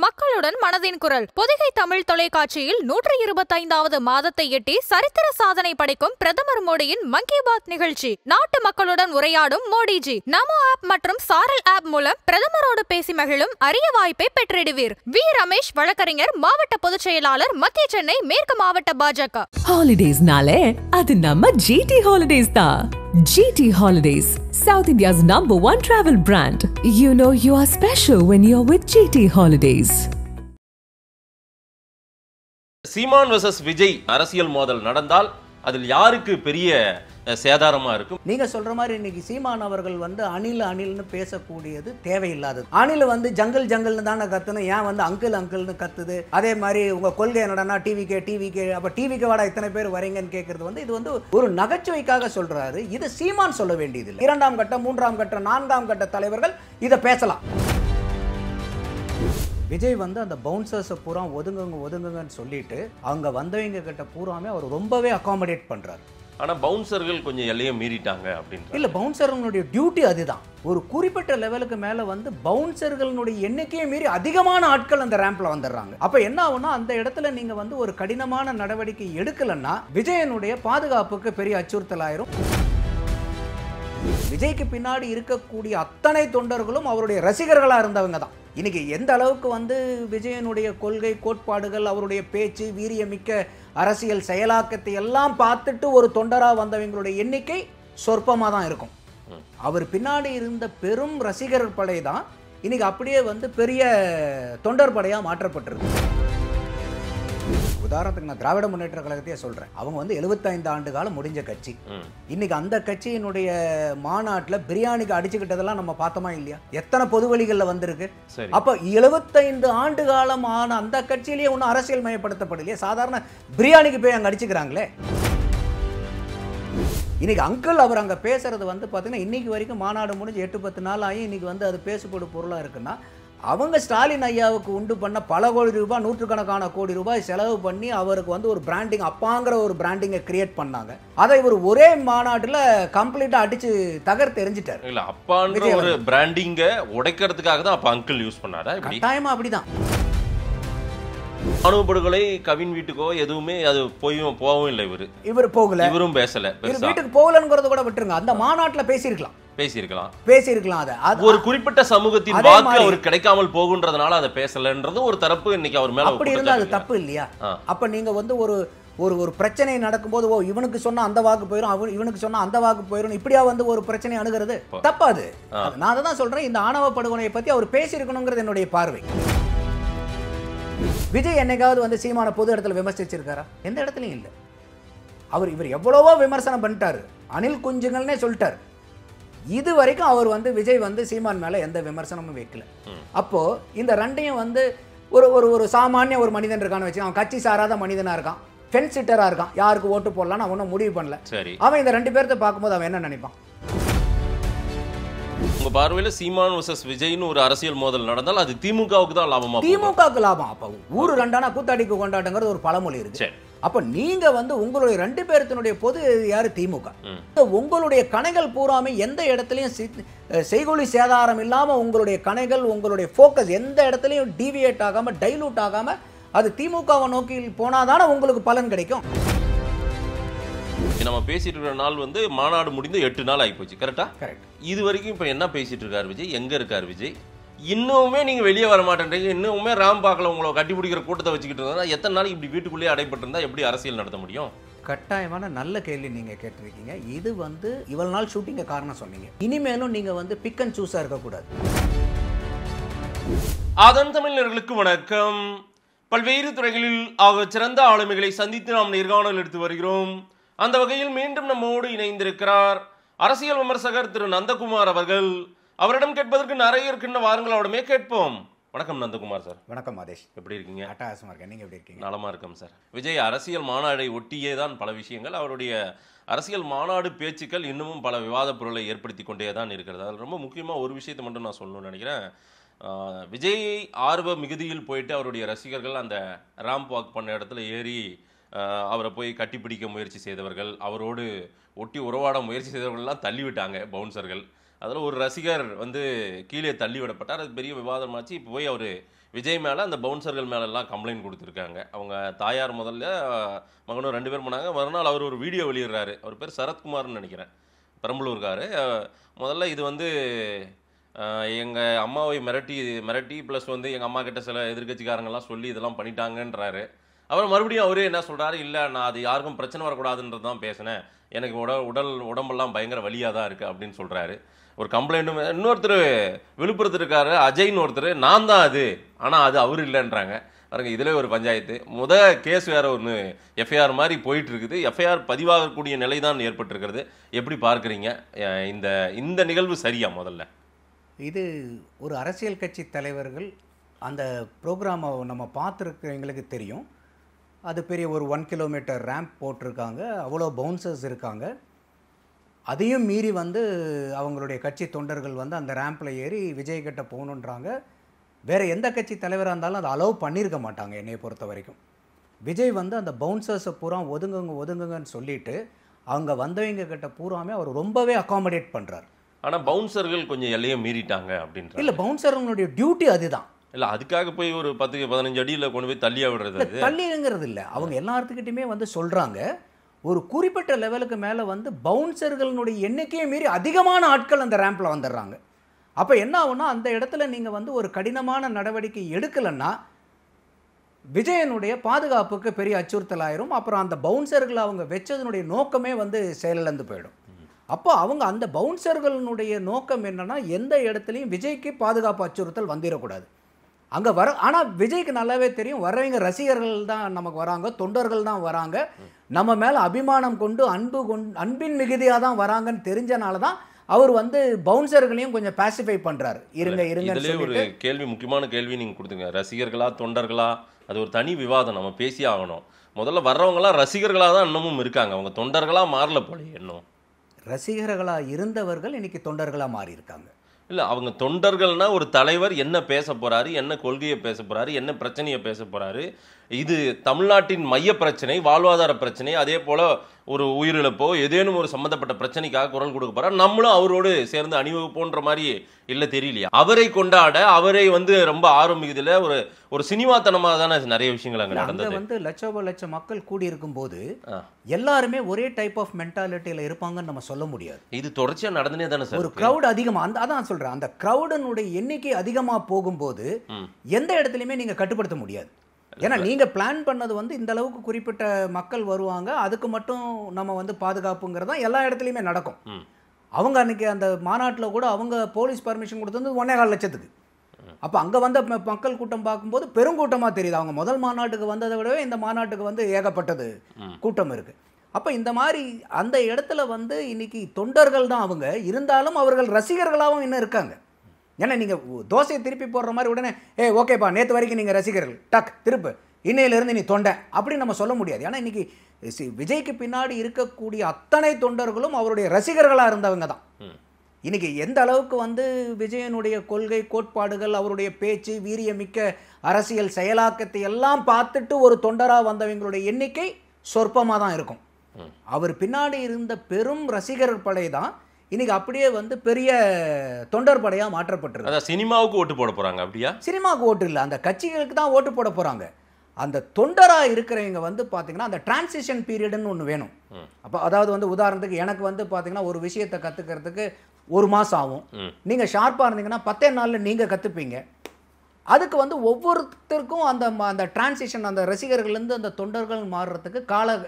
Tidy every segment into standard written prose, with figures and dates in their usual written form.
மக்களுடன் மனதின் குரல். பொதிகை தமிழ் தொலைக்காட்சியில் 125வது மாதத்தை எட்டி சரித்திர சாதனை படைக்கும் பிரதமர் மோடியின் மன் கி பாத் நிகழ்ச்சி. நாட்டு மக்களுடன் உரையாடும் மோடிஜி. நமோ ஆப் மற்றும் சாரல் ஆப் மூலம் பிரதமரோடு பேசி மகிழும் அரிய வாய்ப்பை பெற்றிடுவீர். வி ரமேஷ், வழக்கறிஞர், மாவட்ட பொதுச் செயலாளர், மத்திய சென்னை மேற்கு மாவட்ட பாஜக. ஹாலிடேஸ்னாலே அது நம்ம ஜிடி ஹாலிடேஸ் தான். GT Holidays, South India's #1 travel brand. You know you are special when you're with GT Holidays. Seeman vs Vijay அரசியல் மோதல் நடந்தால் அதில் யாருக்கு பெரிய சேதாரமா இருக்கும்? நீங்க சொல்ற மாதிரி இன்னைக்கு சீமான் அவர்கள் வந்து அணில்னு பேசக்கூடியது தேவையில்லாதது. அணில் வந்து ஜங்கல் ஜங்கல்னு தானே கத்தணும், ஏன் வந்து அங்கிள்னு கத்துது? அதே மாதிரி உங்க கொள்கை என்னடா டிவிக்கே அப்ப டிவிக்கு வாடா இத்தனை பேர் வரீங்கன்னு கேட்கறது வந்து இது வந்து ஒரு நகைச்சுவைக்காக சொல்றாரு. இது சீமான் சொல்ல வேண்டியதில்லை. 2ஆம் கட்ட, 3ஆம் கட்ட, 4ஆம் கட்ட தலைவர்கள் இதை பேசலாம். விஜய் வந்து அந்த பவுன்சர்ஸை பூரா ஒதுங்குங்கன்னு சொல்லிட்டு அவங்க வந்தவங்க கிட்ட பூராமே அவர் ரொம்பவே அகாமடேட் பண்றாரு. ஆனா பவுன்சர்கள் கொஞ்சம் எல்லையை மீறிட்டாங்க அப்படின்னு இல்ல, பவுன்சர்களுடைய டியூட்டி அதுதான். ஒரு குறிப்பிட்ட லெவலுக்கு மேல வந்து பவுன்சர்களுடைய எண்ணிக்கையை மீறி அதிகமான ஆட்கள் அந்த ரேம்ப்ல வந்துடுறாங்க. அப்ப என்ன ஆகும்னா அந்த இடத்துல நீங்க வந்து ஒரு கடினமான நடவடிக்கை எடுக்கலன்னா விஜயனுடைய பாதுகாப்புக்கு பெரிய அச்சுறுத்தல் ஆயிரும். விஜய்க்கு பின்னாடி இருக்கக்கூடிய அத்தனை தொண்டர்களும் அவருடைய ரசிகர்களா இருந்தவங்க தான். இன்னைக்கு எந்த அளவுக்கு வந்து விஜயனுடைய கொள்கை கோட்பாடுகள், அவருடைய பேச்சு, வீரியமிக்க அரசியல் செயலாக்கத்தை எல்லாம் பார்த்துட்டு ஒரு தொண்டரா வந்தவங்களுடைய எண்ணிக்கை சொற்பமாக தான் இருக்கும். அவர் பின்னாடி இருந்த பெரும் ரசிகர் படை தான் இன்னைக்கு அப்படியே வந்து பெரிய தொண்டர் படையா மாற்றப்பட்டிருக்கு. உதாரணத்துக்கு நான் திராவிட முன்னேற்ற கழகத்தையே சொல்றேன். அவங்க வந்து 75 ஆண்டு காலம் முடிஞ்ச கட்சி. இன்னைக்கு அந்த கட்சியினுடைய மாநாட்டில் பிரியாணிக்கு அடிச்சுக்கிட்டதெல்லாம் நம்ம பார்த்தோமா இல்லையா? எத்தனை பொது வழிகளில் வந்திருக்கு. அப்ப 75 ஆண்டு காலம் ஆன அந்த கட்சியிலேயே ஒன்றும் அரசியல் மயப்படுத்தப்படலையே. சாதாரண பிரியாணிக்கு போய் அங்கே அடிச்சுக்கிறாங்களே. இன்னைக்கு அங்கிள் அவர் அங்கே பேசுறது வந்து பார்த்தீங்கன்னா இன்னைக்கு வரைக்கும் மாநாடு முடிஞ்சு 8-10 நாள் ஆகி இன்னைக்கு வந்து அது பேசப்படும் பொருளாக இருக்குன்னா அவங்க ஸ்டாலின் ஐயாவுக்கு உண்டு பண்ண பல கோடி ரூபாய், நூற்றுக்கணக்கான கோடி ரூபாய் செலவு பண்ணி அவருக்கு வந்து ஒரு பிராண்டிங், அப்பாங்கிற ஒரு பிராண்டிங்கை கிரியேட் பண்ணாங்க. அதை இவர் ஒரே மாநாட்டில் கம்ப்ளீட்டா அடிச்சு தகர்த்து எரிஞ்சிட்டார். இல்ல, அப்பாங்கிற ஒரு பிராண்டிங்கை உடைக்கிறதுக்காக தான் அப்ப அங்கிள் யூஸ் பண்ணாரா? கட்டாயமா அப்படிதான். அனுபவப்படுகளை கவின் வீட்டுக்கோ எதுவுமே அது போகவும் இல்லை. இவர் போகல, இவரும் பேசல. வீட்டுக்கு போகலங்கிறத கூட விட்டுருங்க, அந்த மாநாட்டில் பேசியிருக்கலாம். அது ஒரு குறிப்பிட்ட சமூகத்தின் வாக்கு அவருக்கு கிடைக்காமல் போகுன்றதுனால அதை பேசலன்றது ஒரு தரப்பு. இன்னைக்கு அவர் மேல அப்படி இருந்தா அது தப்பு இல்லையா? அப்ப நீங்க வந்து ஒரு ஒரு பிரச்சனை நடக்கும்போது இவனுக்கு சொன்னா அந்த வாக்கு போயிடும், இவனுக்கு சொன்னா அந்த வாக்கு போயிடும், இப்படியா வந்து ஒரு பிரச்சனை அணுகிறது தப்பாது. நான் தான் சொல்றேன், இந்த ஆணவ படுகொலையை பத்தி அவர் பேசியிருக்கணுங்கிறது என்னுடைய பார்வை. விஜய் என்னைக்காவது வந்து சீமான பொது இடத்துல விமர்சிச்சிருக்காரா? எந்த இடத்துலயும் இல்லை. இவர் எவ்வளவோ விமர்சனம் பண்ணிட்டாரு, அணில் குஞ்சுங்கள்னே சொல்லிட்டாரு. இது வரைக்கும் அவர் வந்து விஜய் வந்து சீமான் மேல எந்த விமர்சனமும் வைக்கல. அப்போ இந்த ரெண்டையும் வந்து ஒரு ஒரு சாமானிய ஒரு மனிதன் இருக்கான்னு வச்சு, அவன் கட்சி சாராத மனிதனா இருக்கான், ஃபென்ஸ் சிட்டரா இருக்கான், யாருக்கு ஓட்டு போடலான்னு அவனும் முடிவு பண்ணல. அவன் இந்த 2 பேர்த்த பார்க்கும்போது அவன் என்ன நினைப்பான்? உங்க பார்வையில சீமான் vs விஜய்னு ஒரு அரசியல் மோதல் நடந்தால் அது திமுகவுக்கு தான் லாபமா? திமுகவுக்கு லாபம். அப்ப ஊரு ரெண்டானா கூத்தாடிக்கு கொண்டாட்டங்கிறது ஒரு பழமொழி இருக்கு. அப்ப நீங்க வந்து உங்களுடைய 2 பேர்த்தினுடைய பொது யாரு? திமுக. உங்களுடைய கணைகள் பூராமே எந்த இடத்துலயும் செய்கூலி சேதாரம் இல்லாம உங்களுடைய கணைகள், உங்களுடைய போக்கஸ் எந்த இடத்துலயும் டீவியேட் ஆகாம, டைலூட் ஆகாம அது திமுகவை நோக்கி போனாதானே உங்களுக்கு பலன் கிடைக்கும். நம்ம பேசிட்டு இருக்கிற நாள் வந்து மாநாடு முடிந்து 8 நாள் ஆகி போச்சு. கரெக்டா? கரெக்ட். இது வரைக்கும் இப்ப என்ன பேசிட்டு இருக்காரு விஜய்? எங்க இருக்காரு விஜய்? இன்னுமே நீங்க வெளியே வர மாட்டேன்றீங்க. இன்னுமே ராம் பார்க்கல உங்களை கட்டி பிடிக்கிற கூட்டத்தை வச்சுக்கிட்டு இருந்தா எத்தனை நாளைக்கு இப்படி வீட்டுக்குள்ளேயே அடைப்பட்டு இருந்தா எப்படி அரசியல் நடத்த முடியும்? கட்டாயமான நல்ல கேள்வி நீங்க கேட்டிருக்கீங்க. இது வந்து இவ்வளவு நாள் ஷூட்டிங்க காரணம் சொன்னீங்க. இனிமேலும் நீங்க வந்து பிக் அண்ட் சூஸா இருக்கக்கூடாது. அதன் தமிழர்களுக்கு வணக்கம். பல்வேறு துறைகளில் ஆக சிறந்த ஆளுமைகளை சந்தித்து நாம் நேர்காணல் எடுத்து வருகிறோம். அந்த வகையில் மீண்டும் நம்மோடு இணைந்திருக்கிறார் அரசியல் விமர்சகர் திரு நந்தகுமார் அவர்கள். அவரிடம் கேட்பதற்கு நிறைய இருக்கின்ற வாருங்கள், அவரிடமே கேட்போம். வணக்கம் நந்தகுமார் சார். வணக்கம் ஆதேஷ். எப்படி இருக்கீங்க? அட்டகாசமா இருக்கேன். நீங்க எப்படி இருக்கீங்க? நலமா இருக்கேன் சார். விஜய் அரசியல் மாநாடை ஒட்டியே தான் பல விஷயங்கள், அவருடைய அரசியல் மாநாடு பேச்சுக்கள் இன்னமும் பல விவாத பொருளை ஏற்படுத்தி கொண்டே தான் இருக்கிறது. அதில் ரொம்ப முக்கியமாக ஒரு விஷயத்தை மட்டும் நான் சொல்லணும்னு நினைக்கிறேன். விஜய் ஆர்வ மிகுதியில் போயிட்டு அவருடைய ரசிகர்கள் அந்த ராம்ப் வாக் பண்ண இடத்துல ஏறி அவரை போய் கட்டிப்பிடிக்க முயற்சி செய்தவர்கள், அவரோடு ஒட்டி உறவாட முயற்சி செய்தவர்கள்லாம் தள்ளிவிட்டாங்க பவுன்சர்கள். அதில் ஒரு ரசிகர் வந்து கீழே தள்ளி விடப்பட்டார். அது பெரிய விவாதமாச்சு. இப்போ போய் அவர் விஜய் மேலே அந்த பவுன்சர்கள் மேலெல்லாம் கம்ப்ளைண்ட் கொடுத்துருக்காங்க. அவங்க தாயார் முதல்ல மகனும் 2 பேர் போனாங்க. மறுநாள் அவர் ஒரு வீடியோ வெளியிடுறாரு. அவர் பேர் சரத்குமார்னு நினைக்கிறேன், பெரம்பலூர்காரு. முதல்ல இது வந்து எங்கள் அம்மாவை மிரட்டி ப்ளஸ் வந்து எங்கள் அம்மா கிட்ட சில எதிர்கட்சிக்காரங்கெல்லாம் சொல்லி இதெல்லாம் பண்ணிட்டாங்கன்றாரு. அப்புறம் மறுபடியும் அவரே என்ன சொல்கிறாரு, இல்லை நான் அது யாருக்கும் பிரச்சனை வரக்கூடாதுன்றது தான் பேசினேன், எனக்கு உடம்பெல்லாம் பயங்கர வலியாக தான் இருக்குது அப்படின்னு சொல்கிறாரு. ஒரு கம்ப்ளைண்ட்டும். இன்னொருத்தர் விழுப்புரத்தில் இருக்காரு அஜய்னு ஒருத்தர், நான் தான் அது, ஆனால் அது அவர் இல்லைன்றாங்க. பாருங்க, இதில் ஒரு பஞ்சாயத்து. கேஸ் வேறு ஒன்று எஃப்ஐஆர் மாதிரி போயிட்டு இருக்குது. எஃப்ஐஆர் பதிவாகக்கூடிய நிலை தான் ஏற்பட்டிருக்கிறது. எப்படி பார்க்குறீங்க இந்த நிகழ்வு? சரியா? முதல்ல இது ஒரு அரசியல் கட்சி தலைவர்கள் அந்த ப்ரோக்ராமை நம்ம பார்த்துருக்கிறவங்களுக்கு தெரியும். அது பெரிய ஒரு 1 கிலோமீட்டர் ரேம்ப் போட்டிருக்காங்க, அவ்வளோ பவுன்சர்ஸ் இருக்காங்க. அதையும் மீறி வந்து அவங்களுடைய கட்சி தொண்டர்கள் வந்து அந்த ரேம்பில் ஏறி விஜய் கிட்ட போகணுன்றாங்க. வேறு எந்த கட்சி தலைவராக இருந்தாலும் அதை அலோவ் பண்ணியிருக்க மாட்டாங்க என்னை பொறுத்த வரைக்கும். விஜய் வந்து அந்த பவுன்சர்ஸை பூரா ஒதுங்குங்கன்னு சொல்லிட்டு அவங்க வந்தவங்க கிட்ட பூராமே அவர் ரொம்பவே அகாமடேட் பண்ணுறார். ஆனால் பவுன்சர்கள் கொஞ்சம் எல்லையை மீறிட்டாங்க அப்படின்ற. இல்லை, பவுன்சர்களுடைய டியூட்டி அதுதான். இல்லை, அதுக்காக போய் ஒரு 10-15 அடியில் கொண்டு போய் தள்ளியா விடுறது? தள்ளிங்கிறது இல்லை, அவங்க எல்லாத்துக்கிட்டையுமே வந்து சொல்கிறாங்க ஒரு குறிப்பிட்ட லெவலுக்கு மேலே வந்து பவுன்சர்களுடைய எண்ணிக்கையை மீறி அதிகமான ஆட்கள் அந்த ரேம்பில் வந்துடுறாங்க. அப்போ என்ன ஆகுனா, அந்த இடத்துல நீங்கள் வந்து ஒரு கடினமான நடவடிக்கை எடுக்கலைன்னா விஜயனுடைய பாதுகாப்புக்கு பெரிய அச்சுறுத்தல் ஆயிரும். அப்புறம் அந்த பவுன்சர்களை அவங்க வச்சதனுடைய நோக்கமே வந்து செயலிழந்து போயிடும். அப்போ அவங்க அந்த பவுன்சர்களுடைய நோக்கம் என்னன்னா, எந்த இடத்துலையும் விஜய்க்கு பாதுகாப்பு அச்சுறுத்தல் வந்துடக்கூடாது அங்கே ஆனால் விஜய்க்கு நல்லாவே தெரியும், வர்றவங்க ரசிகர்கள் தான் நமக்கு வராங்க, தொண்டர்கள் தான் வராங்க, நம்ம மேலே அபிமானம் கொண்டு அன்பின் மிகுதியாக தான் வராங்கன்னு தெரிஞ்சனால தான் அவர் வந்து பவுன்சர்களையும் கொஞ்சம் பாசிஃபை பண்ணுறாரு. இருங்க ஒரு கேள்வி, முக்கியமான கேள்வி நீங்கள் கொடுத்துங்க. ரசிகர்களா தொண்டர்களா? அது ஒரு தனி விவாதம், நம்ம பேசி ஆகணும். முதல்ல வர்றவங்களாம் ரசிகர்களாக தான் இன்னமும் இருக்காங்க, அவங்க தொண்டர்களாக மாறல போல. இன்னும் ரசிகர்களாக இருந்தவர்கள் இன்னைக்கு தொண்டர்களாக மாறி இருக்காங்க. இல்லை, அவங்க தொண்டர்கள்னா ஒரு தலைவர் என்ன பேச போகிறாரு, என்ன கொள்கையை பேச போகிறாரு, என்ன பிரச்சனையை பேச போகிறாரு, இது தமிழ்நாட்டின் மைய பிரச்சனை, வாழ்வாதார பிரச்சனை, அதே போல் ஒரு உயிரிழப்போ ஏதேனும் ஒரு சம்மந்தப்பட்ட பிரச்சனைக்காக குரல் கொடுக்க போகிறார், நம்மளும் அவரோடு சேர்ந்து அணிவகுப்போன்ற மாதிரி இல்லை, தெரியலையா? அவரை கொண்டாட, அவரை வந்து ரொம்ப ஆரம்பிக்குதுல ஒரு சினிமாத்தனமாக தானே நிறைய விஷயங்கள் அங்கே நடந்தது. வந்து லட்சம் மக்கள் கூடி இருக்கும் போது எல்லாருமே ஒரே டைப் ஆஃப் மென்டாலிட்டியில் இருப்பாங்கன்னு நம்ம சொல்ல முடியாது. இது தொடர்ச்சியாக நடந்துனே தானே சார். ஒரு க்ரௌட் அதிகமாக, அதான் சொல்கிறேன், அந்த க்ரௌடனுடைய எண்ணிக்கை அதிகமாக போகும்போது எந்த இடத்துலையுமே நீங்கள் கட்டுப்படுத்த முடியாது. ஏன்னா நீங்கள் பிளான் பண்ணது வந்து இந்த அளவுக்கு குறிப்பிட்ட மக்கள் வருவாங்க, அதுக்கு மட்டும் நம்ம வந்து பாதுகாப்புங்கிறது தான் எல்லா இடத்துலையுமே நடக்கும். அவங்க அன்றைக்கி அந்த மாநாட்டில் கூட அவங்க போலீஸ் பர்மிஷன் கொடுத்தது 1.25 லட்சத்துக்கு. அப்போ அங்கே வந்த மக்கள் கூட்டம் பார்க்கும்போது பெருங்கூட்டமாக தெரியுது. அவங்க முதல் மாநாட்டுக்கு வந்ததை விடவே இந்த மாநாட்டுக்கு வந்து ஏகப்பட்டது கூட்டம் இருக்குது. அப்போ இந்த மாதிரி அந்த இடத்துல வந்து இன்னைக்கு தொண்டர்கள் தான் அவங்க இருந்தாலும் அவர்கள் ரசிகர்களாகவும் இன்னும் இருக்காங்க. ஏன்னா நீங்கள் தோசையை திருப்பி போடுற மாதிரி உடனே ஓகேப்பா நேற்று வரைக்கும் நீங்கள் ரசிகர்கள் டக் திருப்பு இன்னையிலேருந்து நீ தொண்டை அப்படின்னு நம்ம சொல்ல முடியாது. ஏன்னா இன்றைக்கி விஜய்க்கு பின்னாடி இருக்கக்கூடிய அத்தனை தொண்டர்களும் அவருடைய ரசிகர்களாக இருந்தவங்க தான். இன்றைக்கி எந்த அளவுக்கு வந்து விஜயனுடைய கொள்கை கோட்பாடுகள், அவருடைய பேச்சு, வீரியமிக்க அரசியல் செயலாக்கத்தை எல்லாம் பார்த்துட்டு ஒரு தொண்டராக வந்தவங்களுடைய எண்ணிக்கை சொற்பமாக தான் இருக்கும். அவர் பின்னாடி இருந்த பெரும் ரசிகர் படை தான் இன்னைக்கு அப்படியே வந்து பெரிய தொண்டர் படையாக மாற்றப்பட்டிருக்கு. அதான் சினிமாவுக்கு ஓட்டு போட போகிறாங்க. அப்படியா? சினிமாவுக்கு ஓட்டு இல்லை, அந்த கட்சிகளுக்கு தான் ஓட்டு போட போகிறாங்க. அந்த தொண்டராக இருக்கிறவங்க வந்து பார்த்தீங்கன்னா அந்த டிரான்சிஷன் பீரியடுன்னு ஒன்று வேணும். அப்போ அதாவது வந்து உதாரணத்துக்கு எனக்கு வந்து பார்த்தீங்கன்னா ஒரு விஷயத்தை கற்றுக்கிறதுக்கு 1 மாதம் ஆகும். நீங்கள் ஷார்ப்பாக இருந்தீங்கன்னா 10 நாளில் நீங்கள் கற்றுப்பீங்க. அதுக்கு வந்து ஒவ்வொருத்தருக்கும் அந்த டிரான்சிஷன், அந்த ரசிகர்கள்லேருந்து அந்த தொண்டர்கள் மாறுறதுக்கு கால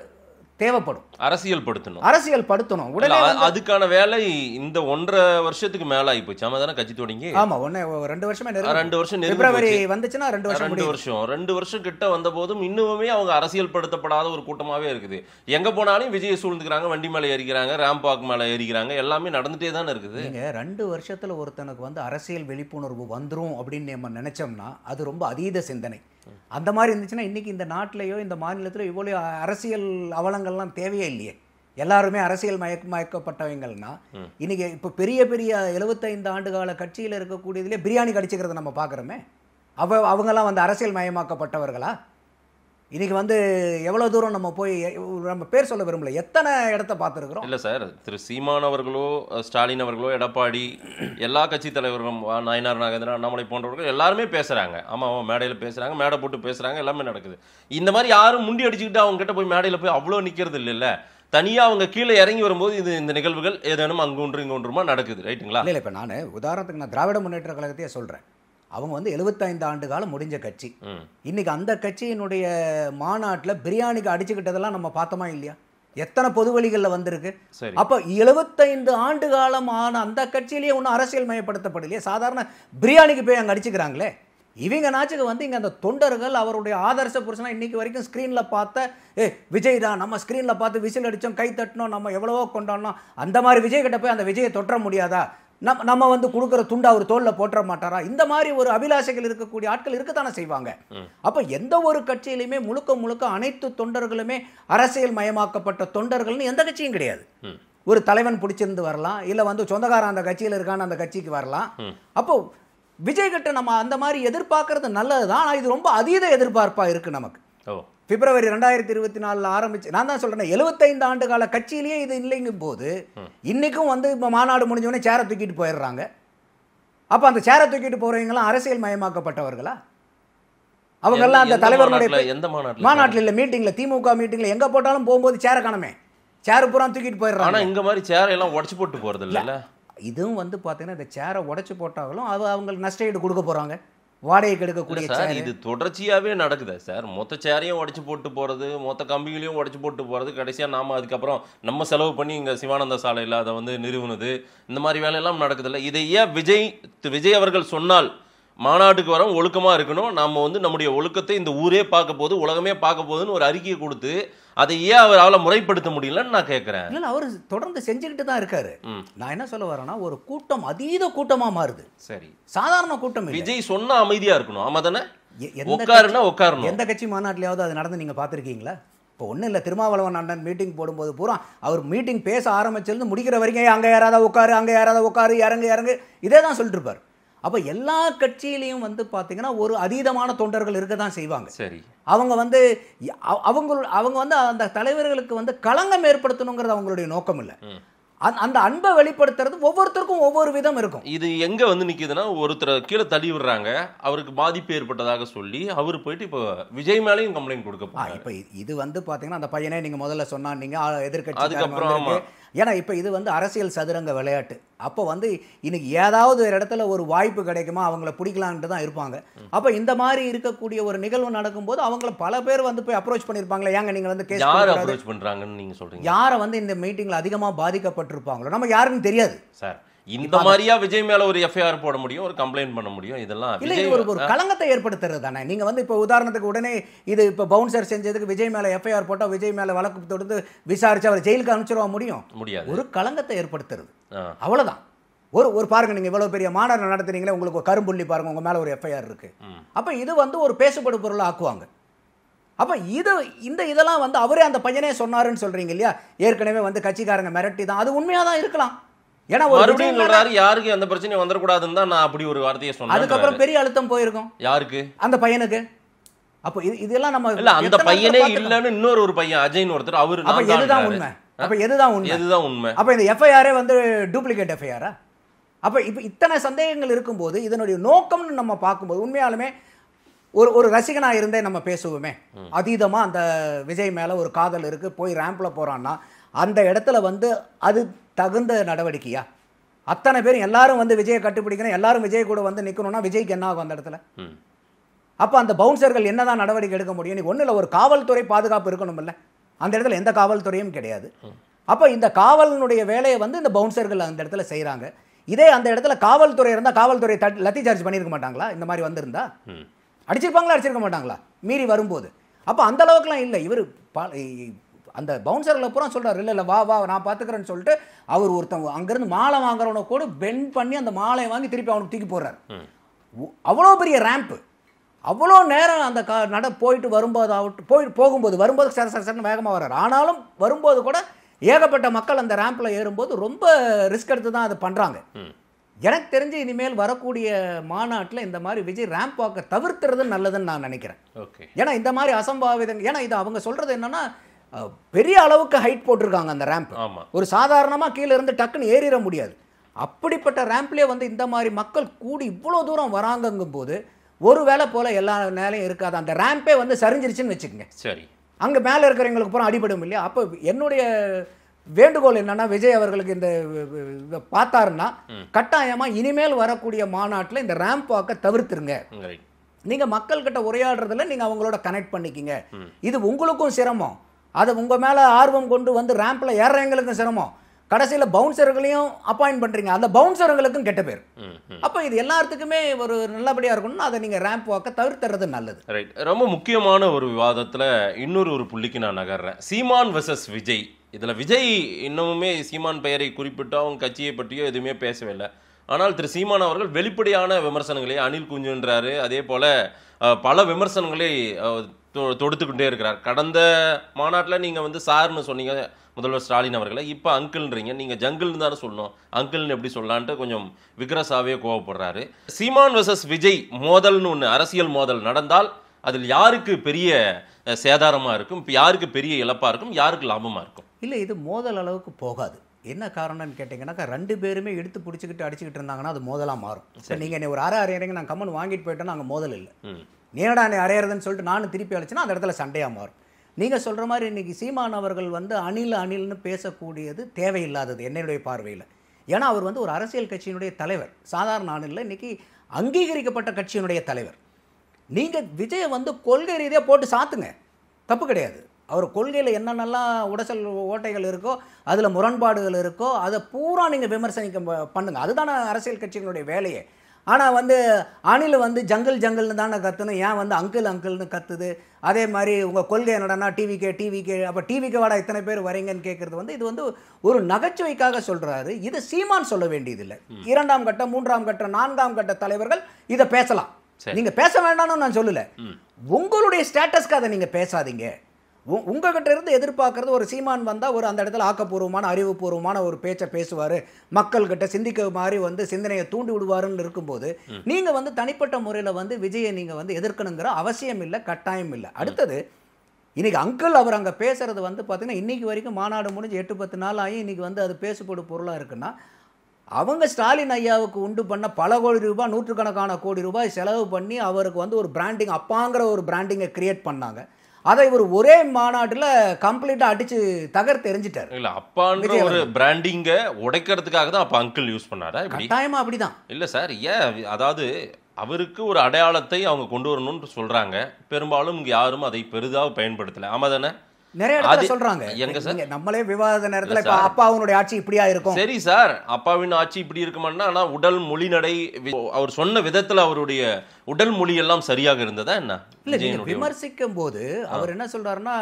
தேவைப்படும். அரசியல் படுத்தணும் உடனே. அதுக்கான வேலை இந்த 1.5 வருஷத்துக்கு மேல ஆகி போச்சு. ஆமா தானே கட்சி தொடங்கி? ஆமா, 2 வருஷமே 2 வருஷம் பிப்ரவரி வந்துச்சுன்னா 2 வருஷம் கிட்ட வந்த போதும் இன்னுமே அவங்க அரசியல் படுத்தப்படாத ஒரு கூட்டமாவே இருக்குது. எங்க போனாலும் விஜய் சூழ்ந்துக்கிறாங்க, வண்டி மேல ஏறிக்கிறாங்க, ரேம்ப் வாக் மேல ஏறிக்கிறாங்க, எல்லாமே நடந்துட்டே தானே இருக்குது. நீங்க 2 வருஷத்துல ஒருத்தனுக்கு வந்து அரசியல் விழிப்புணர்வு வந்துரும் அப்படின்னு நம்ம நினைச்சோம்னா அது ரொம்ப அதீத சிந்தனை. அந்த மாதிரி இருந்துச்சுன்னா இன்னைக்கு இந்த நாட்டிலேயோ இந்த மாநிலத்திலோ இவ்வளோ அரசியல் அவலங்கள்லாம் தேவையே இல்லையே. எல்லாருமே அரசியல் மயக்கப்பட்டவங்கள்னா இன்னைக்கு இப்போ பெரிய 75 ஆண்டுகால கட்சியில் இருக்கக்கூடியதுலேயே பிரியாணி கடிச்சிக்கிறத நம்ம பார்க்குறோமே. அவங்கெல்லாம் வந்து அரசியல் மயமாக்கப்பட்டவர்களா? இன்னைக்கு வந்து எவ்வளோ தூரம் நம்ம போய் நம்ம பேர் சொல்ல விரும்பல, எத்தனை இடத்த பார்த்துருக்குறோம். இல்லை சார், திரு சீமான் அவர்களோ ஸ்டாலின் அவர்களோ எடப்பாடி எல்லா கட்சி தலைவர்களும் நாயனார் நாகேந்திரன் அண்ணாமலை போன்றவர்கள் எல்லாருமே பேசுகிறாங்க. ஆமாம், மேடையில் பேசுகிறாங்க, மேடை போட்டு பேசுகிறாங்க, எல்லாமே நடக்குது. இந்த மாதிரி யாரும் முண்டி அடிச்சுக்கிட்டு அவங்க கிட்ட போய் மேடையில் போய் அவ்வளோ நிற்கிறது இல்லைல்ல. தனியாக அவங்க கீழே இறங்கி வரும்போது இந்த நிகழ்வுகள் ஏதேனும் அங்கு ஒன்று இங்கு ஒன்றுமா நடக்குது. ரைட்டுங்களா? இல்லை, இப்போ நான் உதாரணத்துக்கு நான் திராவிட முன்னேற்ற கழகத்தையே சொல்கிறேன். அவங்க வந்து 75 ஆண்டு காலம் முடிஞ்ச கட்சி. இன்னைக்கு அந்த கட்சியினுடைய மாநாட்டில் பிரியாணிக்கு அடிச்சுக்கிட்டதெல்லாம் நம்ம பார்த்தோமா இல்லையா? எத்தனை பொது வழிகளில் வந்திருக்கு. அப்போ 75 ஆண்டு காலம் ஆன அந்த கட்சியிலேயே ஒன்றும் அரசியல் மயப்படுத்தப்படலையே. சாதாரண பிரியாணிக்கு போய் அங்கே அடிச்சுக்கிறாங்களே. இவங்க நாச்சுக்கு வந்து இங்கே அந்த தொண்டர்கள் அவருடைய ஆதர்ச புருஷனா இன்னைக்கு வரைக்கும் ஸ்க்ரீனில் பார்த்த விஜய் தான், நம்ம ஸ்க்ரீனில் பார்த்து விசில் அடித்தோம், கை தட்டினோம், நம்ம எவ்வளவோ கொண்டாடணும். அந்த மாதிரி விஜய் கிட்ட போய் அந்த விஜயை தொற்ற முடியாதா? நம்ம வந்து கொடுக்குற துண்டா ஒரு தோல்ல போட்டுற மாட்டாரா? இந்த மாதிரி ஒரு அபிலாஷைகள் இருக்கக்கூடிய ஆட்கள் இருக்கத்தானே செய்வாங்க. அப்போ எந்த ஒரு கட்சியிலையுமே முழுக்க அனைத்து தொண்டர்களுமே அரசியல் மயமாக்கப்பட்ட தொண்டர்கள்னு எந்த கட்சியும் கிடையாது. ஒரு தலைவன் பிடிச்சிருந்து வரலாம், இல்லை வந்து சொந்தக்காரன் அந்த கட்சியில் இருக்கான்னு அந்த கட்சிக்கு வரலாம். அப்போ விஜய் கிட்ட நம்ம அந்த மாதிரி எதிர்பார்க்கறது நல்லது தான். ஆனால் இது ரொம்ப அதீத எதிர்பார்ப்பாக இருக்குது நமக்கு. பிப்ரவரி 2024 ஆரம்பிச்சு, நான் தான் சொல்கிறேன், 75 ஆண்டு கால கட்சியிலேயே இது இல்லைங்கும் போது இன்றைக்கும் வந்து இப்போ மாநாடு முடிஞ்சோடனே சேரை தூக்கிட்டு போயிடுறாங்க. அப்போ அந்த சேரை தூக்கிட்டு போகிறவங்களாம் அரசியல் மயமாக்கப்பட்டவர்களா? அவங்கெல்லாம் அந்த தலைவர்களுடைய எந்த மாநாட்டில் இல்லை, மீட்டிங்கில், திமுக மீட்டிங்கில் எங்கே போட்டாலும் போகும்போது சேரை காணமே, சேரு பூரா தூக்கிட்டு போயிடுறாங்க. ஆனால் இங்கே மாதிரி சேரை எல்லாம் உடச்சு போட்டு போகிறது இல்லை. இதுவும் வந்து பார்த்தீங்கன்னா இந்த சேரை உடச்சு போட்டாலும் அது அவங்களுக்கு நஷ்டஈடு கொடுக்க போகிறாங்க, வாடகைக்கு எடுக்கக்கூடிய சார். இது தொடர்ச்சியாகவே நடக்குது சார். மொத்த சேரையும் உடச்சு போட்டு போகிறது, மொத்த கம்பிகளையும் உடச்சு போட்டு போகிறது, கடைசியாக நாம் அதுக்கப்புறம் நம்ம செலவு பண்ணி இங்கே சிவானந்த சாலையில் அதை வந்து நிறுவனது, இந்த மாதிரி வேலையெல்லாம் நடக்குதில்ல. இதை ஏன் விஜய் அவர்கள் சொன்னால் மாநாட்டுக்கு வர ஒழுக்கமாக இருக்கணும், நம்ம வந்து நம்முடைய ஒழுக்கத்தை இந்த ஊரே பார்க்க போகுது, உலகமே பார்க்க போகுதுன்னு ஒரு அறிக்கையை கொடுத்து அதை ஏன் அவரால் முறைப்படுத்த முடியலன்னு நான் கேட்குறேன். இல்லை, அவர் தொடர்ந்து செஞ்சுக்கிட்டு தான் இருக்காரு. நான் என்ன சொல்ல வரேன்னா, ஒரு கூட்டம் அதீத கூட்டமாக மாறுது. சரி, சாதாரண கூட்டம். விஜய் சொன்னா அமைதியாக இருக்கணும். ஆமாம் தானே? உட்காருன்னா உட்காரணும். எந்த கட்சி மாநாட்டிலையாவது அது நடந்து நீங்கள் பார்த்துருக்கீங்களா? இப்போ ஒன்றும் இல்லை, திருமாவளவன் அண்ணன் மீட்டிங் போடும்போது பூரா அவர் மீட்டிங் பேச ஆரம்பிச்சிருந்து முடிக்கிற வரைக்கும் அங்கே யாராவது உட்காரு, அங்கே யாராவது உட்காரு, இறங்கு இதே தான் சொல்லிட்டு இருப்பார். அப்போ எல்லா கட்சியிலையும் வந்து பார்த்தீங்கன்னா ஒரு அதீதமான தொண்டர்கள் இருக்க தான் செய்வாங்க. சரி, அவங்க வந்து அவங்க வந்து அந்த தலைவர்களுக்கு வந்து களங்கம் ஏற்படுத்தணுங்கிறது அவங்களுடைய நோக்கம் இல்லை. அந்த அன்பை வெளிப்படுத்துறது ஒவ்வொருத்தருக்கும் ஒவ்வொரு விதம் இருக்கும். இது எங்க வந்து நிக்குதுன்னா, ஒருத்தர் கீழே தள்ளி விடுறாங்க, அவருக்கு பாதிப்பு ஏற்பட்டதாக சொல்லி அவர் போயிட்டு இப்போ விஜய் மேலேயும் கம்ப்ளைண்ட் கொடுக்க போறாரு. இப்போ இது வந்து பாத்தீங்கன்னா அந்த பையனே நீங்க முதல்ல சொன்னீங்க எதிர்கட்சி, அதுக்கப்புறம் ஏன்னா இப்போ இது வந்து அரசியல் சதுரங்க விளையாட்டு. அப்போ வந்து இன்னைக்கு ஏதாவது ஒரு இடத்துல ஒரு வாய்ப்பு கிடைக்குமா அவங்கள பிடிக்கலான்ட்டு தான் இருப்பாங்க. அப்போ இந்த மாதிரி இருக்கக்கூடிய ஒரு நிகழ்வு நடக்கும்போது அவங்கள பல பேர் வந்து போய் அப்ரோச் பண்ணியிருப்பாங்களே, ஏங்க நீங்கள் வந்து கேஸ் யார் அப்ரோச் பண்ணுறாங்கன்னு நீங்கள் சொல்கிறீங்க? யாரை வந்து இந்த மீட்டிங்கில் அதிகமாக பாதிக்கப்பட்டிருப்பாங்களோ நம்ம யாருன்னு தெரியாது சார். இந்த மாதிரியா விஜய் மேல ஒரு எஃப்ஐஆர் போட முடியும், ஒரு கம்ப்ளைண்ட் பண்ண முடியும்? இதெல்லாம் இல்லை, இது ஒரு களங்கத்தை ஏற்படுத்துறது தானே. நீங்க வந்து இப்போ உதாரணத்துக்கு உடனே இது இப்போ பவுன்சர் செஞ்சதுக்கு விஜய் மேல எஃப்ஐஆர் போட்டால் விஜய் மேல வழக்கு தொடுத்து விசாரிச்சு அவர் ஜெயிலுக்கு அனுப்பிச்சிருவா முடியாது? ஒரு களங்கத்தை ஏற்படுத்துறது, அவ்வளவுதான். ஒரு பாருங்க, நீங்க இவ்வளவு பெரிய மாநாடு நடத்துறீங்களே, உங்களுக்கு ஒரு கரும்புள்ளி பாருங்க, உங்க மேல ஒரு எஃப்ஐஆர் இருக்கு. அப்ப இது வந்து ஒரு பேசுபடு பொருளை ஆக்குவாங்க. அப்ப இதெல்லாம் வந்து அவரே அந்த பையனே சொன்னாருன்னு சொல்றீங்க இல்லையா? ஏற்கனவே வந்து கட்சிக்காரங்க மிரட்டி தான், அது உண்மையா தான் இருக்கலாம். ஏன்னா மறுபடியும் சொல்றாரு யாருக்கு அந்த பிரச்சனை வந்துடக்கூடாதுன்னு தான் நான் அப்படி ஒரு வார்த்தையை சொன்னேன். அதுக்கப்புறம் பெரிய அழுத்தம் போயிருக்கும். யாருக்கு? அந்த பையனுக்கு. அப்போ இதெல்லாம் நம்ம இல்ல, அந்த பையனே இல்லன்னு இன்னொரு பையன் அஜய்னு ஒருத்தர், அவரு அப்ப எதுதான் உண்மை? எதுதான் உண்மை? அப்ப இந்த எஃப்ஐஆரே வந்து டூப்ளிகேட் எஃப்ஐஆரா? அப்ப இப்ப இத்தனை சந்தேகங்கள் இருக்கும்போது இதனுடைய நோக்கம்னு நம்ம பார்க்கும்போது உண்மையாலுமே ஒரு ரசிகனா இருந்தே நம்ம பேசுவோமே, அதீதமா அந்த விஜய் மேல ஒரு காதல் இருக்கு, போய் ரேம்ப்ல போறான்னா அந்த இடத்துல வந்து அது தகுந்த நடவடிக்கையா? அத்தனை பேரும் எல்லாரும் வந்து விஜயை கட்டுப்பிடிக்கணும், எல்லாரும் விஜய் கூட வந்து நிற்கணும்னா விஜய்க்கு என்ன ஆகும் அந்த இடத்துல? அப்போ அந்த பவுன்சர்கள் என்னதான் நடவடிக்கை எடுக்க முடியும்? இன்னைக்கு ஒன்றும் இல்லை, ஒரு காவல்துறை பாதுகாப்பு இருக்கணும் இல்லை, அந்த இடத்துல எந்த காவல்துறையும் கிடையாது. அப்போ இந்த காவலினுடைய வேலையை வந்து இந்த பவுன்சர்கள் அந்த இடத்துல செய்கிறாங்க. இதே அந்த இடத்துல காவல்துறை இருந்தால் காவல்துறை லத்தி சார்ஜ் பண்ணியிருக்க மாட்டாங்களா? இந்த மாதிரி வந்திருந்தா அடிச்சிருப்பாங்களா? அடிச்சிருக்க மாட்டாங்களா மீறி வரும்போது? அப்போ அந்த அளவுக்குலாம் இல்லை. இவர் அந்த பவுன்சர்களை பூரா சொல்கிறார், இல்லை வா நான் பார்த்துக்கிறேன்னு சொல்லிட்டு அவர் ஒருத்தவங்க அங்கேருந்து மாலை வாங்குறவனை கூட பெண்ட் பண்ணி அந்த மாலையை வாங்கி திருப்பி அவனுக்கு தூக்கி போடுறாரு. அவ்வளோ பெரிய ரேம்ப்பு, அவ்வளோ நேரம் அந்த போயிட்டு வரும்போது வரும்போது சரன்னு வேகமாக வர்றாரு. ஆனாலும் வரும்போது கூட ஏகப்பட்ட மக்கள் அந்த ரேம்பில் ஏறும்போது ரொம்ப ரிஸ்க் எடுத்து தான் அது பண்ணுறாங்க. எனக்கு தெரிஞ்சு இனிமேல் வரக்கூடிய மாநாட்டில் இந்த மாதிரி விஜய் ரேம்ப் வாக்கை தவிர்த்துறது நல்லதுன்னு நான் நினைக்கிறேன். ஓகே. ஏன்னா இந்த மாதிரி அசம்பாவிதம், ஏன்னா இது அவங்க சொல்றது என்னன்னா பெரிய அளவுக்கு ஹைட் போட்டிருக்காங்க அந்த ரேம்ப். ஒரு சாதாரணமாக கீழே இருந்து டக்குன்னு ஏறிட முடியாது. அப்படிப்பட்ட ரேம்ப்லேயே வந்து இந்த மாதிரி மக்கள் கூடி இவ்வளோ தூரம் வராங்கங்கும் போது ஒரு வேளை போல் எல்லா நேரம் இருக்காது. அந்த ரேம்பே வந்து சரிஞ்சிருச்சுன்னு வச்சுக்கோங்க, சரி, அங்கே மேலே இருக்கிறவங்களுக்கு பூரா அடிபடும் இல்லையா? அப்போ என்னுடைய வேண்டுகோள் என்னன்னா, விஜய் அவர்களுக்கு இந்த பார்த்தாருன்னா கட்டாயமாக இனிமேல் வரக்கூடிய மாநாட்டில் இந்த ரேம்ப் வாக்கை தவிர்த்துருங்க. நீங்கள் மக்கள்கிட்ட உரையாடுறதுல நீங்கள் அவங்களோட கனெக்ட் பண்ணிக்கிங்க. இது உங்களுக்கும் சிரமம், அதை உங்கள் மேலே ஆர்வம் கொண்டு வந்து ரேம்பில் ஏறுறவங்களுக்கும் சிரமம், கடைசியில் பவுன்சர்களையும் அப்பாயிண்ட் பண்ணுறீங்க, அந்த பவுன்சர்களுக்கும் கெட்ட பேர். அப்போ இது எல்லாத்துக்குமே ஒரு நல்லபடியாக இருக்கணும்னா அதை நீங்கள் ரேம்ப் வாக்க தவிர்த்துறது நல்லது. ரைட். ரொம்ப முக்கியமான ஒரு விவாதத்தில் இன்னொரு புள்ளிக்கு நான் நகர்றேன். சீமான் வெர்சஸ் விஜய். இதில் விஜய் இன்னமுமே சீமான் பெயரை குறிப்பிட்டோ அவங்க கட்சியை பற்றியோ எதுவுமே பேசவே இல்லை. ஆனால் திரு சீமான் அவர்கள் வெளிப்படையான விமர்சனங்களை அனில் குஞ்சுன்றாரு, அதே போல் பல விமர்சனங்களை தொடுத்துக்கிட்டே இருக்கிறார். கடந்த மாநாட்டில் நீங்கள் வந்து சார்னு சொன்னீங்க முதல்வர் ஸ்டாலின் அவர்களை, இப்போ அங்கிள்ன்றீங்க. நீங்கள் ஜங்கிள்னு தானே சொல்லணும், அங்கிள்னு எப்படி சொல்லலான்ட்டு கொஞ்சம் விக்ரஸாவே கோவப்படுறாரு. சீமான் வெர்சஸ் விஜய் மோதல்னு ஒன்று, அரசியல் மோதல் நடந்தால் அதில் யாருக்கு பெரிய சேதாரமாக இருக்கும், யாருக்கு பெரிய இழப்பாக இருக்கும், யாருக்கு லாபமாக இருக்கும்? இல்லை, இது மோதல் அளவுக்கு போகாது. என்ன காரணம்னு கேட்டிங்கன்னாக்கா, ரெண்டு பேருமே எடுத்து பிடிச்சிக்கிட்டு அடிச்சுக்கிட்டு இருந்தாங்கன்னா அது மோதலாக மாறும். சரி, நீங்கள் என்னை ஒரு அரையறீங்க, நான் கம்மன் வாங்கிட்டு போயிட்டேன்னா அங்கே மோதல் இல்லை. நேரடா என்னை அரையிறதுன்னு சொல்லிட்டு நானும் திருப்பி அடிச்சுன்னா அந்த இடத்துல சண்டையாக மாறும். நீங்கள் சொல்கிற மாதிரி இன்றைக்கி சீமான் அவர்கள் வந்து அணில்னு பேசக்கூடியது தேவையில்லாதது என்னுடைய பார்வையில். ஏன்னா அவர் வந்து ஒரு அரசியல் கட்சியினுடைய தலைவர், சாதாரண ஆணில் இன்றைக்கி அங்கீகரிக்கப்பட்ட கட்சியினுடைய தலைவர். நீங்கள் விஜயை வந்து கொள்கை ரீதியாக போட்டு சாத்துங்க, தப்பு கிடையாது. அவர் கொள்கையில் என்னென்னலாம் உடசல் ஓட்டைகள் இருக்கோ, அதில் முரண்பாடுகள் இருக்கோ, அதை பூரா நீங்கள் விமர்சனிக்க பண்ணுங்கள். அதுதானே அரசியல் கட்சிகளுடைய வேலையே. ஆனால் வந்து அணில் வந்து ஜங்கிள் ஜங்கிள்னு தானே கத்தணும், ஏன் வந்து அங்கிள் அங்கிள்னு கத்துது? அதே மாதிரி உங்கள் கொள்கை என்னடனா டிவிக்கே, அப்போ டிவிக்கு வாடா இத்தனை பேர் வரீங்கன்னு கேட்குறது வந்து இது வந்து ஒரு நகைச்சுவைக்காக சொல்கிறாரு. இது சீமான் சொல்ல வேண்டியதில்லை. 2ஆம் கட்ட 3ஆம் கட்ட 4ஆம் கட்ட தலைவர்கள் இதை பேசலாம், நீங்கள் பேச வேண்டாம்னு நான் சொல்லலை. உங்களுடைய ஸ்டேட்டஸ்க்கு அதை நீங்கள் பேசாதீங்க. உங்ககிட்ட இருந்து எதிர்பார்க்கறது ஒரு சீமான் வந்தால் ஒரு அந்த இடத்துல ஆக்கப்பூர்வமான அறிவுபூர்வமான ஒரு பேச்சை பேசுவார், மக்கள்கிட்ட சிந்திக்க மாதிரி வந்து சிந்தனையை தூண்டி விடுவாருன்னு இருக்கும்போது நீங்கள் வந்து தனிப்பட்ட முறையில் வந்து விஜயை நீங்கள் வந்து எதிர்க்கணுங்கிற அவசியம் இல்லை, கட்டாயம் இல்லை. அடுத்தது, இன்றைக்கி அங்கிள் அவர் அங்கே பேசுகிறது வந்து பார்த்திங்கன்னா இன்றைக்கி வரைக்கும் மாநாடு முடிஞ்சு 8-10 நாள் ஆகி இன்றைக்கி வந்து அது பேசுபடும் பொருளாக இருக்குன்னா, அவங்க ஸ்டாலின் ஐயாவுக்கு உண்டு பண்ண பல கோடி ரூபாய், நூற்றுக்கணக்கான கோடி ரூபாய் செலவு பண்ணி அவருக்கு வந்து ஒரு பிராண்டிங், அப்பாங்கிற ஒரு பிராண்டிங்கை கிரியேட் பண்ணாங்க. அதை இவர் ஒரே மாநாட்டில் கம்ப்ளீட்டாக அடிச்சு தகர்த்து எரிஞ்சிட்டார். இல்லை, அப்பான்ற ஒரு பிராண்டிங்கை உடைக்கிறதுக்காக தான் அப்போ அங்கிள் யூஸ் பண்ணாரா? கட்டாயமாக அப்படிதான். இல்லை சார், ஏன், அதாவது அவருக்கு ஒரு அடையாளத்தை அவங்க கொண்டு வரணும்னு சொல்கிறாங்க. பெரும்பாலும் இங்கே யாரும் அதை பெரிதாக பயன்படுத்தலை. ஆமாம் தானே? நிறைய இடத்துல சொல்றாங்க. எங்க சார் நம்மளே விவாத நேரத்துல இப்ப அப்பாவுடைய ஆட்சி இப்படியா இருக்கும். சரி சார், அப்பாவின் ஆட்சி இப்படி இருக்குமான்னா, ஆனா உடல் மொழி நடை அவர் சொன்ன விதத்துல அவருடைய உடல் மொழி எல்லாம் சரியாக இருந்ததா என்ன? இல்ல, நீங்க விமர்சிக்கும் போது அவர் என்ன சொல்றாருன்னா,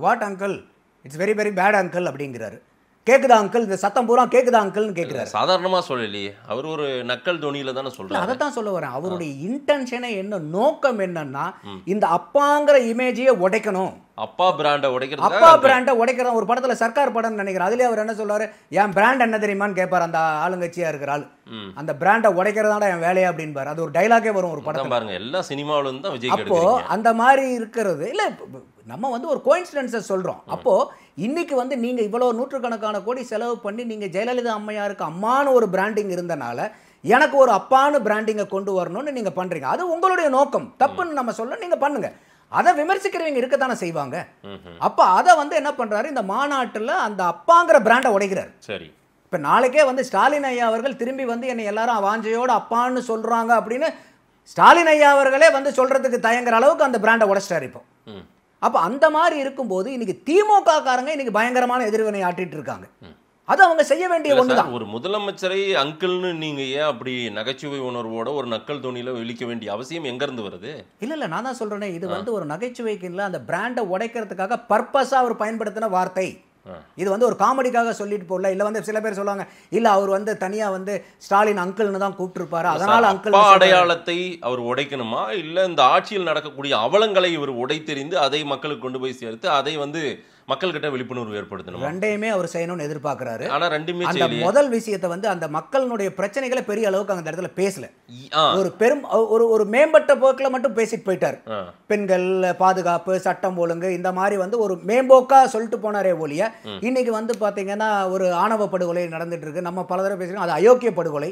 what uncle, it's very very bad uncle அப்படிங்கிறாரு. கேக்குதா அங்கிள், இந்த சத்தம் பூரா கேக்குதா அங்கிள்னு கேட்கிறாரு. சாதாரணமா சொல்லலையே, அவர் ஒரு நக்கல் தொனியில தானே சொல்றாரு. அதை தான் சொல்ல வரேன். அவருடைய இன்டென்ஷனே என்ன, நோக்கம் என்னன்னா, இந்த அப்பாங்கிற இமேஜையே உடைக்கணும், அப்பா பிராண்டை உடைக்கிறது. அப்பா பிராண்டை உடைக்கிறதா ஒரு படத்துல சர்க்கார் படம் நினைக்கிறேன், அதுலயே அவர் என்ன சொல்றாரு, என் பிராண்ட் என்ன தெரியுமான்னு கேட்பாரு அந்த ஆளுங்கட்சியா இருக்கிற ஆள். அந்த பிராண்டை உடைக்கிறதாடா என் வேலையா அப்படின்பாரு. அது ஒரு டைலாகே வரும் ஒரு படம் பாருங்க. எல்லா சினிமாவிலும் தான் விஜய். அப்போ அந்த மாதிரி இருக்கிறது இல்ல, நம்ம வந்து ஒரு கோயின்சிடென்ஸை சொல்றோம். அப்போ இன்னைக்கு வந்து நீங்க இவ்வளவு நூற்றுக்கணக்கான கோடி செலவு பண்ணி நீங்க ஜெயலலிதா அம்மையாருக்கு அம்மான ஒரு பிராண்டிங் இருந்தனால எனக்கு ஒரு அப்பான்னு பிராண்டிங்கை கொண்டு வரணும்னு நீங்க பண்றீங்க. அது உங்களுடைய நோக்கம், தப்புன்னு நம்ம சொல்ல, நீங்க பண்ணுங்க. அதை விமர்சிக்கிறவங்க இருக்கத்தானே செய்வாங்க. அப்ப அதை வந்து என்ன பண்றாரு, இந்த மாநாட்டில் அந்த அப்பாங்கிற பிராண்டை உடைக்கிறார். சரி, இப்ப நாளைக்கே வந்து ஸ்டாலின் ஐயா அவர்கள் திரும்பி வந்து என்னை எல்லாரும் வாஞ்சையோட அப்பான்னு சொல்றாங்க அப்படின்னு ஸ்டாலின் ஐயா அவர்களே வந்து சொல்றதுக்கு தயங்குற அளவுக்கு அந்த பிராண்டை உடைச்சிட்டாரு இப்போ. அப்ப அந்த மாதிரி இருக்கும்போது இன்னைக்கு திமுக காரங்க இன்னைக்கு பயங்கரமான எதிர்வினை ஆட்டிட்டு இருக்காங்க. அது அவங்க செய்ய வேண்டிய ஒண்ணுதான். ஒரு முதலமைச்சரை அங்கிள்னு நீங்க ஏன் அப்படி நகைச்சுவை உணர்வோட ஒரு நக்கல் துணியில இழிக்க வேண்டிய அவசியம் எங்க இருந்து வருது? இல்ல, நான் தான் சொல்றேனே, இது வந்து ஒரு நகைச்சுவைக்கு இல்ல, அந்த பிராண்டை உடைக்கிறதுக்காக பர்பஸா அவர் பயன்படுத்தின வார்த்தை. இது வந்து ஒரு காமெடிக்காக சொல்லிட்டு போடல. இல்ல வந்து சில பேர் சொல்லுவாங்க, இல்ல அவர் வந்து தனியா வந்து ஸ்டாலின் அங்கிள்னு தான் கூப்பிட்டுருப்பாரு, அதனால அங்கிள் அடையாளத்தை அவர் உடைக்கணுமா, இல்ல இந்த ஆட்சியில் நடக்கக்கூடிய அவலங்களை இவர் உடைத்தெறிந்து அதை மக்களுக்கு கொண்டு போய் சேர்த்து அதை வந்து மக்கள்கிட்ட விழிப்புணர்வு ஏற்படுத்தணும். ரெண்டையுமே அவர் செய்யணும்னு எதிர்பார்க்கிறாரு. ஆனா ரெண்டுமே அந்த முதல் விஷயத்தை வந்து அந்த மக்களுடைய பிரச்சனைகளை பெரிய அளவுக்கு அந்த இடத்துல பேசல. ஒரு பெரும் ஒரு மேம்பட்ட போக்கில் மட்டும் பேசிட்டு போயிட்டார். பெண்கள் பாதுகாப்பு, சட்டம் ஒழுங்கு, இந்த மாதிரி வந்து ஒரு மேம்போக்கா சொல்லிட்டு போனாரே ஒழிய இன்னைக்கு வந்து பாத்தீங்கன்னா ஒரு ஆணவ படுகொலை நடந்துட்டு இருக்கு. நம்ம பல தடவை பேசுறோம், அது அயோக்கிய படுகொலை,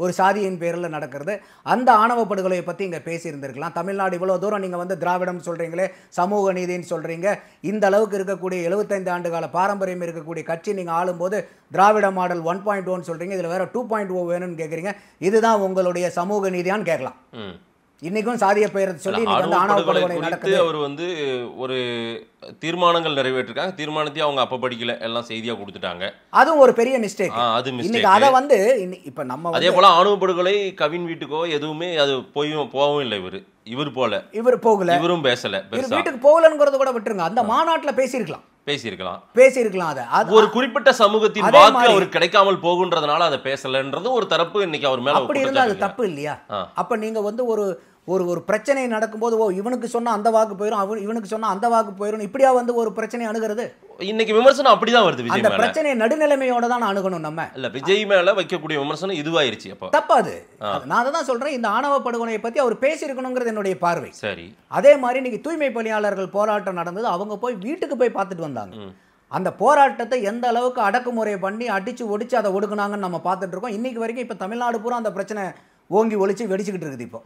ஒரு சாதியின் பேரில் நடக்கிறது. அந்த ஆணவ படுகொலையை பத்தி இங்க பேசி இருந்திருக்கலாம். தமிழ்நாடு இவ்வளவு தூரம் நீங்க வந்து திராவிடம் சொல்றீங்களே, சமூக நீதின்னு சொல்றீங்க, இந்த அளவுக்கு இருக்கக்கூடிய 75 ஆண்டு கால பாரம்பரியம் இருக்கக்கூடிய கட்சி நீங்க ஆளும்போது திராவிட மாடல் 1.1 சொல்றீங்க, இதுல வேற 2.0 வேணும்னு கேக்குறீங்க. இதுதான் உங்களுடைய சமூக நீதியான்னு கேட்கலாம். இன்னைக்கும் சாதிய பெயரை சொல்லி ஆணவ படுகொலை நடக்குது. அவர் வந்து ஒரு தீர்மானங்கள் நிறைவேற்றிருக்காங்க. தீர்மானத்தையும் அவங்க அப்ப படிக்கல, எல்லாம் செய்தியா கொடுத்துட்டாங்க. அதுவும் ஒரு பெரிய மிஸ்டேக். அது மிஸ்டேக். அத வந்து இப்ப நம்ம அதே போல ஆணவ படுகொலை கவின் வீட்டுக்கோ எதுவுமே அது போகவும் இல்லை. இவர் போகல, இவரும் பேசல, வீட்டுக்கு போகலங்கிறத கூட விட்டுருங்க. அந்த மாநாட்டுல பேசியிருக்கலாம். அது ஒரு குறிப்பிட்ட சமூகத்தின் வாக்கு அவருக்கு கிடைக்காமல் போகுன்றதுனால அதை பேசலன்றது ஒரு தரப்பு. இன்னைக்கு அவர் மேல அப்படி இருந்தா அது தப்பு இல்லையா? அப்ப நீங்க வந்து ஒரு ஒரு பிரச்சனை நடக்கும்போது இவனுக்கு சொன்னா அந்த வாக்கு போயிடும், இவனுக்கு சொன்னா அந்த வாக்கு போயிடும், இப்படியா வந்து ஒரு பிரச்சனை அணுகிறது? இன்னைக்கு விமர்சனம் அப்படிதான் வருது. விஜய் அந்த பிரச்சனை நடுநிலைமையோட தான் அணுகணும். நம்ம இல்ல விஜய் மேல வைக்கக்கூடிய விமர்சனம் இதுவாயிருச்சு. அப்ப தப்பாது. நான் தான் சொல்றேன், இந்த ஆணவ படுகொலையை பத்தி அவர் பேசியிருக்கணுங்கிறது என்னுடைய பார்வை. சரி. அதே மாதிரி இன்னைக்கு தூய்மை பணியாளர்கள் போராட்டம் நடந்தது. அவங்க போய் வீட்டுக்கு போய் பார்த்துட்டு வந்தாங்க. அந்த போராட்டத்தை எந்த அளவுக்கு அடக்குமுறை பண்ணி அடிச்சு ஒடிச்சு அதை ஒடுக்குனாங்கன்னு நம்ம பார்த்துட்டு இருக்கோம். இன்னைக்கு வரைக்கும் இப்ப தமிழ்நாடு பூரா அந்த பிரச்சனை ஓங்கி ஒழிச்சு வெடிச்சுக்கிட்டு இருக்குது. இப்போ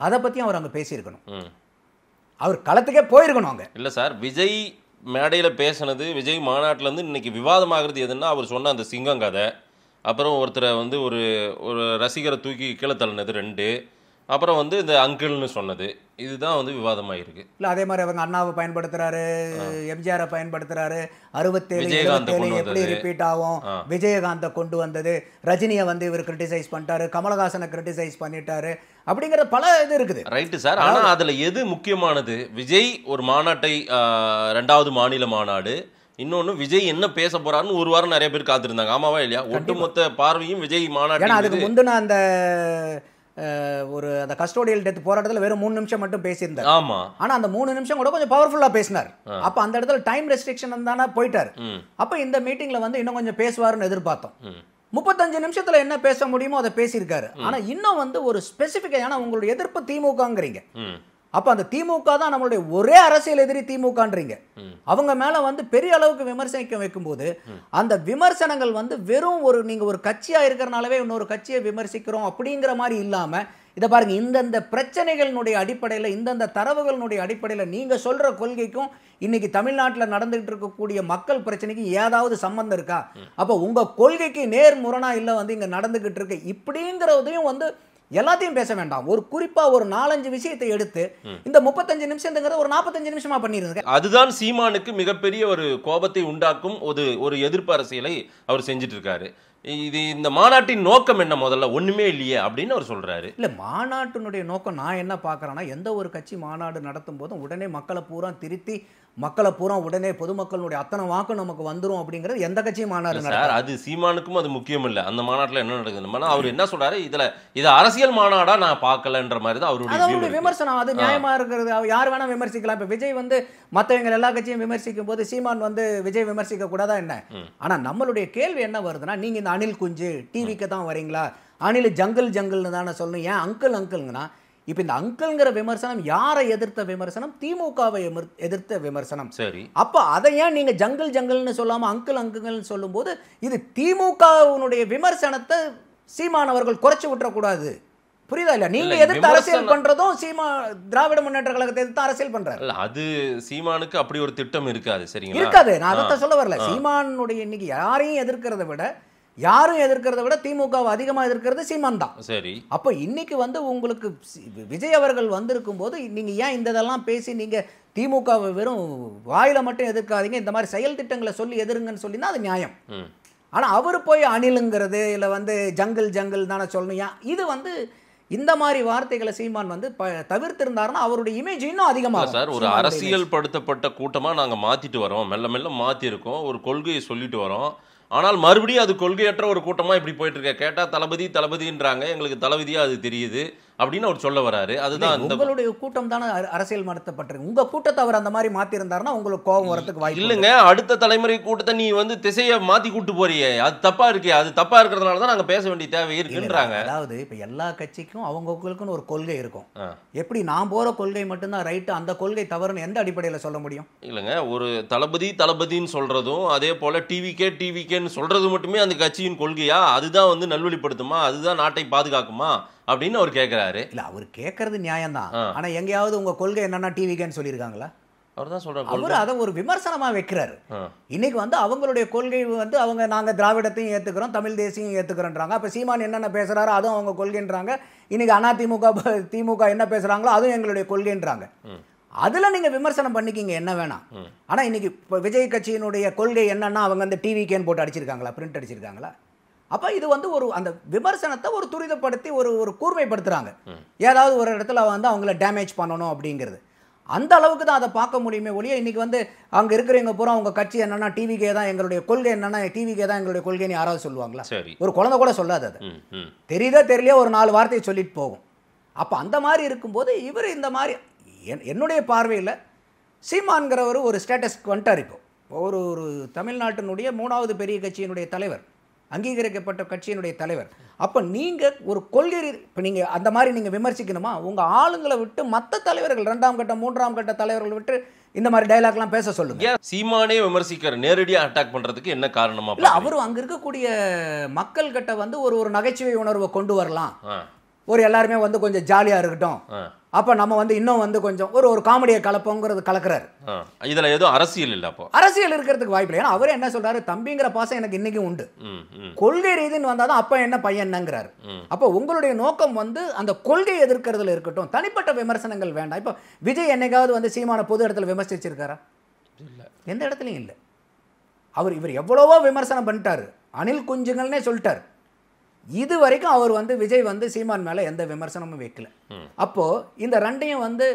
அதை பத்தியும் அவர் அங்க பேசியிருக்கணும். அவர் களத்துக்கே போயிருக்கணும் அங்க. இல்ல சார், விஜய் மேடையில் பேசினது, விஜய் மாநாட்டிலேருந்து இன்னைக்கு விவாதமாகிறது எதுன்னா, அவர் சொன்ன அந்த சிங்கம் கதை, அப்புறம் ஒருத்தரை வந்து ஒரு ரசிகரை தூக்கி கீழே தள்ளினது 2, அப்புறம் வந்து இந்த அங்கிள்னு சொன்னது, இதுதான் வந்து விவாதமாக இருக்கு. இல்லை அதே மாதிரி அவங்க அண்ணாவை பயன்படுத்துறாரு, எம்ஜிஆரை பயன்படுத்துறாரு, 67 எப்படி ரிப்பீட் ஆகும், விஜயகாந்தை கொண்டு வந்தது, ரஜினியை வந்து இவர் கிரிட்டிசைஸ் பண்ணிட்டாரு, கமலஹாசனை கிரிட்டிசைஸ் பண்ணிட்டாரு, அப்படிங்கிற பல இது இருக்குது. Right sir. ஆனால் அதில் எது முக்கியமானது? விஜய் ஒரு மாநாட்டை, 2வது மாநில மாநாடு, இன்னொன்று விஜய் என்ன பேச போறாருன்னு ஒரு வாரம் நிறைய பேர் காத்திருந்தாங்க. ஆமாவா இல்லையா? ஒட்டுமொத்த பார்வையும் விஜய் மாநாடு. அதுக்கு முந்தின அந்த ஒரு அந்த கஸ்டோடியல் டெத் போராட்டத்தில் வெறும் 3 நிமிஷம் மட்டும் பேசியிருந்தார். ஆமா. ஆனா அந்த 3 நிமிஷம் கூட கொஞ்சம் பவர்ஃபுல்லா பேசினார். அப்ப அந்த இடத்துல டைம் ரெஸ்ட்ரிக்ஷன் தானே போயிட்டார். அப்ப இந்த மீட்டிங்ல வந்து இன்னும் கொஞ்சம் பேசுவாருன்னு எதிர்பார்த்தோம். 35 நிமிஷத்துல என்ன பேச முடியுமோ அதை பேசியிருக்காரு. ஆனா இன்னும் வந்து ஒரு ஸ்பெசிஃபிக், ஏன்னா உங்களுடைய எதிர்ப்பு திமுகங்கிறீங்க. அப்ப அந்த திமுக தான் நம்மளுடைய ஒரே அரசியல் எதிரி திமுகன்றீங்க. அவங்க மேல வந்து பெரிய அளவுக்கு விமர்சனிக்க வைக்கும்போது அந்த விமர்சனங்கள் வந்து வெறும் நீங்க ஒரு கட்சியா இருக்கிறனாலவே இன்னொரு கட்சியை விமர்சிக்கிறோம் அப்படிங்கிற மாதிரி இல்லாம, இதை பாருங்க, இந்தந்த பிரச்சனைகளினுடைய அடிப்படையில், இந்தந்த தரவுகளினுடைய அடிப்படையில் நீங்க சொல்ற கொள்கைக்கும் இன்னைக்கு தமிழ்நாட்டில் நடந்துகிட்டு இருக்கக்கூடிய மக்கள் பிரச்சனைக்கு ஏதாவது சம்பந்தம் இருக்கா? அப்ப உங்க கொள்கைக்கு நேர்முரணா இல்ல வந்து இங்க நடந்துகிட்டு இருக்கு இப்படிங்கிறதையும் வந்து எல்லாத்தையும் பேச வேண்டாம். ஒரு குறிப்பா ஒரு 4-5 விஷயத்தை எடுத்து இந்த 35 நிமிஷம்ங்கிறத ஒரு 45 நிமிஷமா பண்ணிருங்க. அதுதான் சீமானுக்கு மிகப்பெரிய ஒரு கோபத்தை உண்டாக்கும் ஒரு எதிர்ப்பு அரசியலை அவர் செஞ்சுட்டு இருக்காரு. இது இந்த மாநாட்டின் நோக்கம் என்ன? முதல்ல ஒண்ணுமே இல்லையே அப்படின்னு அவர் சொல்றாரு. இல்ல, மாநாட்டினுடைய நோக்கம் நான் என்ன பாக்குறேன்னா, எந்த ஒரு கட்சி மாநாடு நடத்தும் போதும் உடனே மக்களை பூரா திருத்தி, மக்களை பூரா உடனே பொதுமக்களுடைய அத்தனை வாக்கு நமக்கு வந்துரும் அப்படிங்கிறது எந்த கட்சியும் மாநாடு நடத்தாது. அது சீமானுக்கும் அது முக்கியம் இல்ல. அந்த மாநாட்டில் என்ன நடக்குதுன்னா, அவர் என்ன சொல்றாரு, இது அரசியல் மாநாடா நான் பார்க்கலன்ற மாதிரி தான் அவருடைய விமர்சனம். அது நியாயமா இருக்கிறது. யார் வேணா விமர்சிக்கலாம். இப்ப விஜய் வந்து மற்றவங்க எல்லா கட்சியும் விமர்சிக்கும் போது சீமான் வந்து விஜய் விமர்சிக்க கூடாதா என்ன? ஆனா நம்மளுடைய கேள்வி என்ன வருதுன்னா, நீங்க இந்த அணில் குஞ்சு டிவிக்கு தான் வரீங்களா? அணில் ஜங்கிள்னு தானே சொல்லணும். ஏன் அங்கிள்ங்கன்னா, இப்ப இந்த அங்கிள்ங்கிற விமர்சனம் யாரை எதிர்த்த விமர்சனம்? திமுகவை எதிர்த்த விமர்சனம். சரி. அப்ப அதை ஏன் நீங்க ஜங்கிள்னு சொல்லாம அங்கிள்னு சொல்லும் போது இது திமுகவுடைய விமர்சனத்தை சீமான் அவர்கள் குறைச்சு விட்டுறக்கூடாது. புரியுதா இல்ல? நீங்க எதிர்த்து அரசியல் பண்றதும் திராவிட முன்னேற்ற கழகத்தை எதிர்த்து அரசியல் பண்றாரு. அது சீமானுக்கு அப்படி ஒரு திட்டம் இருக்காது. சரிங்களா? இருக்காது. நான் அதை சொல்ல வரல. சீமானுடைய இன்னைக்கு யாரையும் எதிர்க்கிறத விட திமுகவை அதிகமா எதிர்க்கிறது சீமான் தான். சரி. அப்ப இன்னைக்கு வந்து உங்களுக்கு விஜய் அவர்கள் வந்திருக்கும் போது நீங்க ஏன் இந்த இதெல்லாம் பேசி நீங்க திமுகவை வெறும் வாயில மட்டும் எதிர்க்காதீங்க, இந்த மாதிரி செயல் திட்டங்களை சொல்லி எதிருங்கன்னு சொல்லினா அது நியாயம். ஆனா அவர் போய் அணிலுங்கிறது இல்ல வந்து ஜங்கிள் தானே சொல்லணும். இது வந்து இந்த மாதிரி வார்த்தைகளை சீமான் வந்து தவிர்த்திருந்தாருன்னா அவருடைய இமேஜ் இன்னும் அதிகமாக. சார், ஒரு அரசியல் படுத்தப்பட்ட கூட்டமா நாங்க மாத்திட்டு வரோம், மெல்ல மாத்தி இருக்கோம், ஒரு கொள்கையை சொல்லிட்டு வரோம். ஆனால் மறுபடியும் அது கொள்கையற்ற ஒரு கூட்டமா இப்படி போயிட்டு இருக்க. கேட்டா தளபதின்றாங்க, எங்களுக்கு தளபதியா அது தெரியுது. அப்படின்னு அவர் சொல்ல வராரு. அதுதான் உங்களுடைய கூட்டம் தானே அரசியல் நடத்தப்பட்டிருக்கு. உங்க கூட்டத்தை அவர் அந்த மாதிரி மாத்தி இருந்தாருன்னா உங்களுக்கு கோபம் வரதுக்கு வாய்ப்பு இல்லைங்க. அடுத்த தலைமுறை கூட்டத்தை நீ வந்து திசையை மாத்தி கூட்டு போறியே, அது தப்பா இருக்கே. அது தப்பா இருக்கிறதுனால தான் நாங்க பேச வேண்டிய தேவை இருக்குன்றாங்க. அதாவது இப்ப எல்லா கட்சிக்கும் அவங்களுக்குன்னு ஒரு கொள்கை இருக்கும். எப்படி நான் போற கொள்கை மட்டும்தான் ரைட்டு, அந்த கொள்கை தவறுன்னு எந்த அடிப்படையில் சொல்ல முடியும்? இல்லைங்க, ஒரு தளபதின்னு சொல்றதும் அதே போல டிவிகேன்னு சொல்றது மட்டுமே அந்த கட்சியின் கொள்கையா? அதுதான் வந்து நல்வழிப்படுத்துமா? அதுதான் நாட்டை பாதுகாக்குமா அப்படின்னு அவர் கேட்கிறாரு. இல்ல, அவர் கேட்கறது நியாயம்தான். ஆனா எங்கேயாவது உங்க கொள்கை என்னன்னா டிவிகேன்னு சொல்லியிருக்காங்களா? அவர் தான் சொல்றாரு. அவர் அதை ஒரு விமர்சனமா வைக்கிறாரு. இன்னைக்கு வந்து அவங்களுடைய கொள்கை வந்து அவங்க நாங்க திராவிடத்தையும் ஏத்துக்கிறோம், தமிழ் தேசியம் ஏத்துக்கிறோன்றாங்க. அப்ப சீமான் என்னென்ன பேசுறாரோ அதுவும் அவங்க கொள்கைன்றாங்க. இன்னைக்கு திமுக என்ன பேசுறாங்களோ அதுவும் எங்களுடைய கொள்கைன்றாங்க. அதுல நீங்க விமர்சனம் பண்ணிக்கிங்க என்ன வேணாம். ஆனா இன்னைக்கு விஜய் கட்சியினுடைய கொள்கை என்னன்னா அவங்க வந்து டிவிகேன்னு போட்டு அடிச்சிருக்காங்களா, பிரிண்ட் அடிச்சிருக்காங்களா? அப்ப இது வந்து ஒரு அந்த விமர்சனத்தை ஒரு துரிதப்படுத்தி ஒரு கூர்மைப்படுத்துறாங்க. ஏதாவது ஒரு இடத்துல வந்து அவங்கள டேமேஜ் பண்ணணும் அப்படிங்கிறது. அந்த அளவுக்கு தான் அதை பார்க்க முடியுமே ஒழிய இன்னைக்கு வந்து அங்க இருக்கிறவங்க பூரா அவங்க கட்சி என்னன்னா டிவிகே தான் எங்களுடைய கொள்கை, என்னன்னா டிவிகே தான் எங்களுடைய கொள்கைன்னு யாராவது சொல்லுவாங்களா? ஒரு குழந்தை கூட சொல்லாது. அது தெரியுதா தெரியலையா ஒரு 4 வார்த்தையை சொல்லிட்டு போகும். அப்ப அந்த மாதிரி இருக்கும்போது இவர் இந்த மாதிரி என்னுடைய பார்வையில் சீமான்கிறவர் ஒரு ஸ்டேட்டஸ்க்கு வந்துட்டார். இப்போ ஒரு தமிழ்நாட்டினுடைய 3வது பெரிய கட்சியினுடைய தலைவர், அங்கீகரிக்கப்பட்ட கட்சியினுடைய தலைவர். அப்போ நீங்கள் ஒரு கொள்கை இப்போ நீங்கள் அந்த மாதிரி நீங்கள் விமர்சிக்கணுமா? உங்கள் ஆளுங்களை விட்டு மற்ற தலைவர்கள் 2ஆம் கட்ட 3ஆம் கட்ட தலைவர்கள் விட்டு இந்த மாதிரி டைலாக்லாம் பேச சொல்லுங்க. சீமானே விமர்சிக்கிற நேரடியாக அட்டாக் பண்ணுறதுக்கு என்ன காரணமா? இல்லை, அவரும் அங்கே இருக்கக்கூடிய மக்கள் கிட்ட வந்து ஒரு நகைச்சுவை உணர்வை கொண்டு வரலாம். ஒரு எல்லாருமே வந்து கொஞ்சம் ஜாலியாக இருக்கட்டும், அப்போ நம்ம வந்து இன்னும் வந்து கொஞ்சம் ஒரு காமெடியை கலப்போங்கிறது கலக்கிறாரு. இதில் எதுவும் அரசியல் இல்லை. அப்போ அரசியல் இருக்கிறதுக்கு வாய்ப்பு இல்லை. ஏன்னா அவரே என்ன சொல்றாரு, தம்பிங்கிற பாசம் எனக்கு இன்னைக்கு உண்டு, கொள்கை ரீதின்னு வந்தாதான் அப்பா என்ன பையன் என்னங்கிறாரு. அப்போ உங்களுடைய நோக்கம் வந்து அந்த கொள்கை எதிர்க்கிறதுல இருக்கட்டும், தனிப்பட்ட விமர்சனங்கள் வேண்டாம். இப்போ விஜய் என்னைக்காவது வந்து சீமான பொது இடத்துல விமர்சிச்சிருக்காரா? இல்லை, எந்த இடத்துலையும் இல்லை. இவர் எவ்வளவோ விமர்சனம் பண்ணிட்டாரு, அணில் குஞ்சுங்கள்னே சொல்லிட்டார். இது வரைக்கும் அவர் வந்து விஜய் வந்து சீமான் மேலே எந்த விமர்சனமும் வைக்கல. அப்போ இந்த ரெண்டையும் வந்து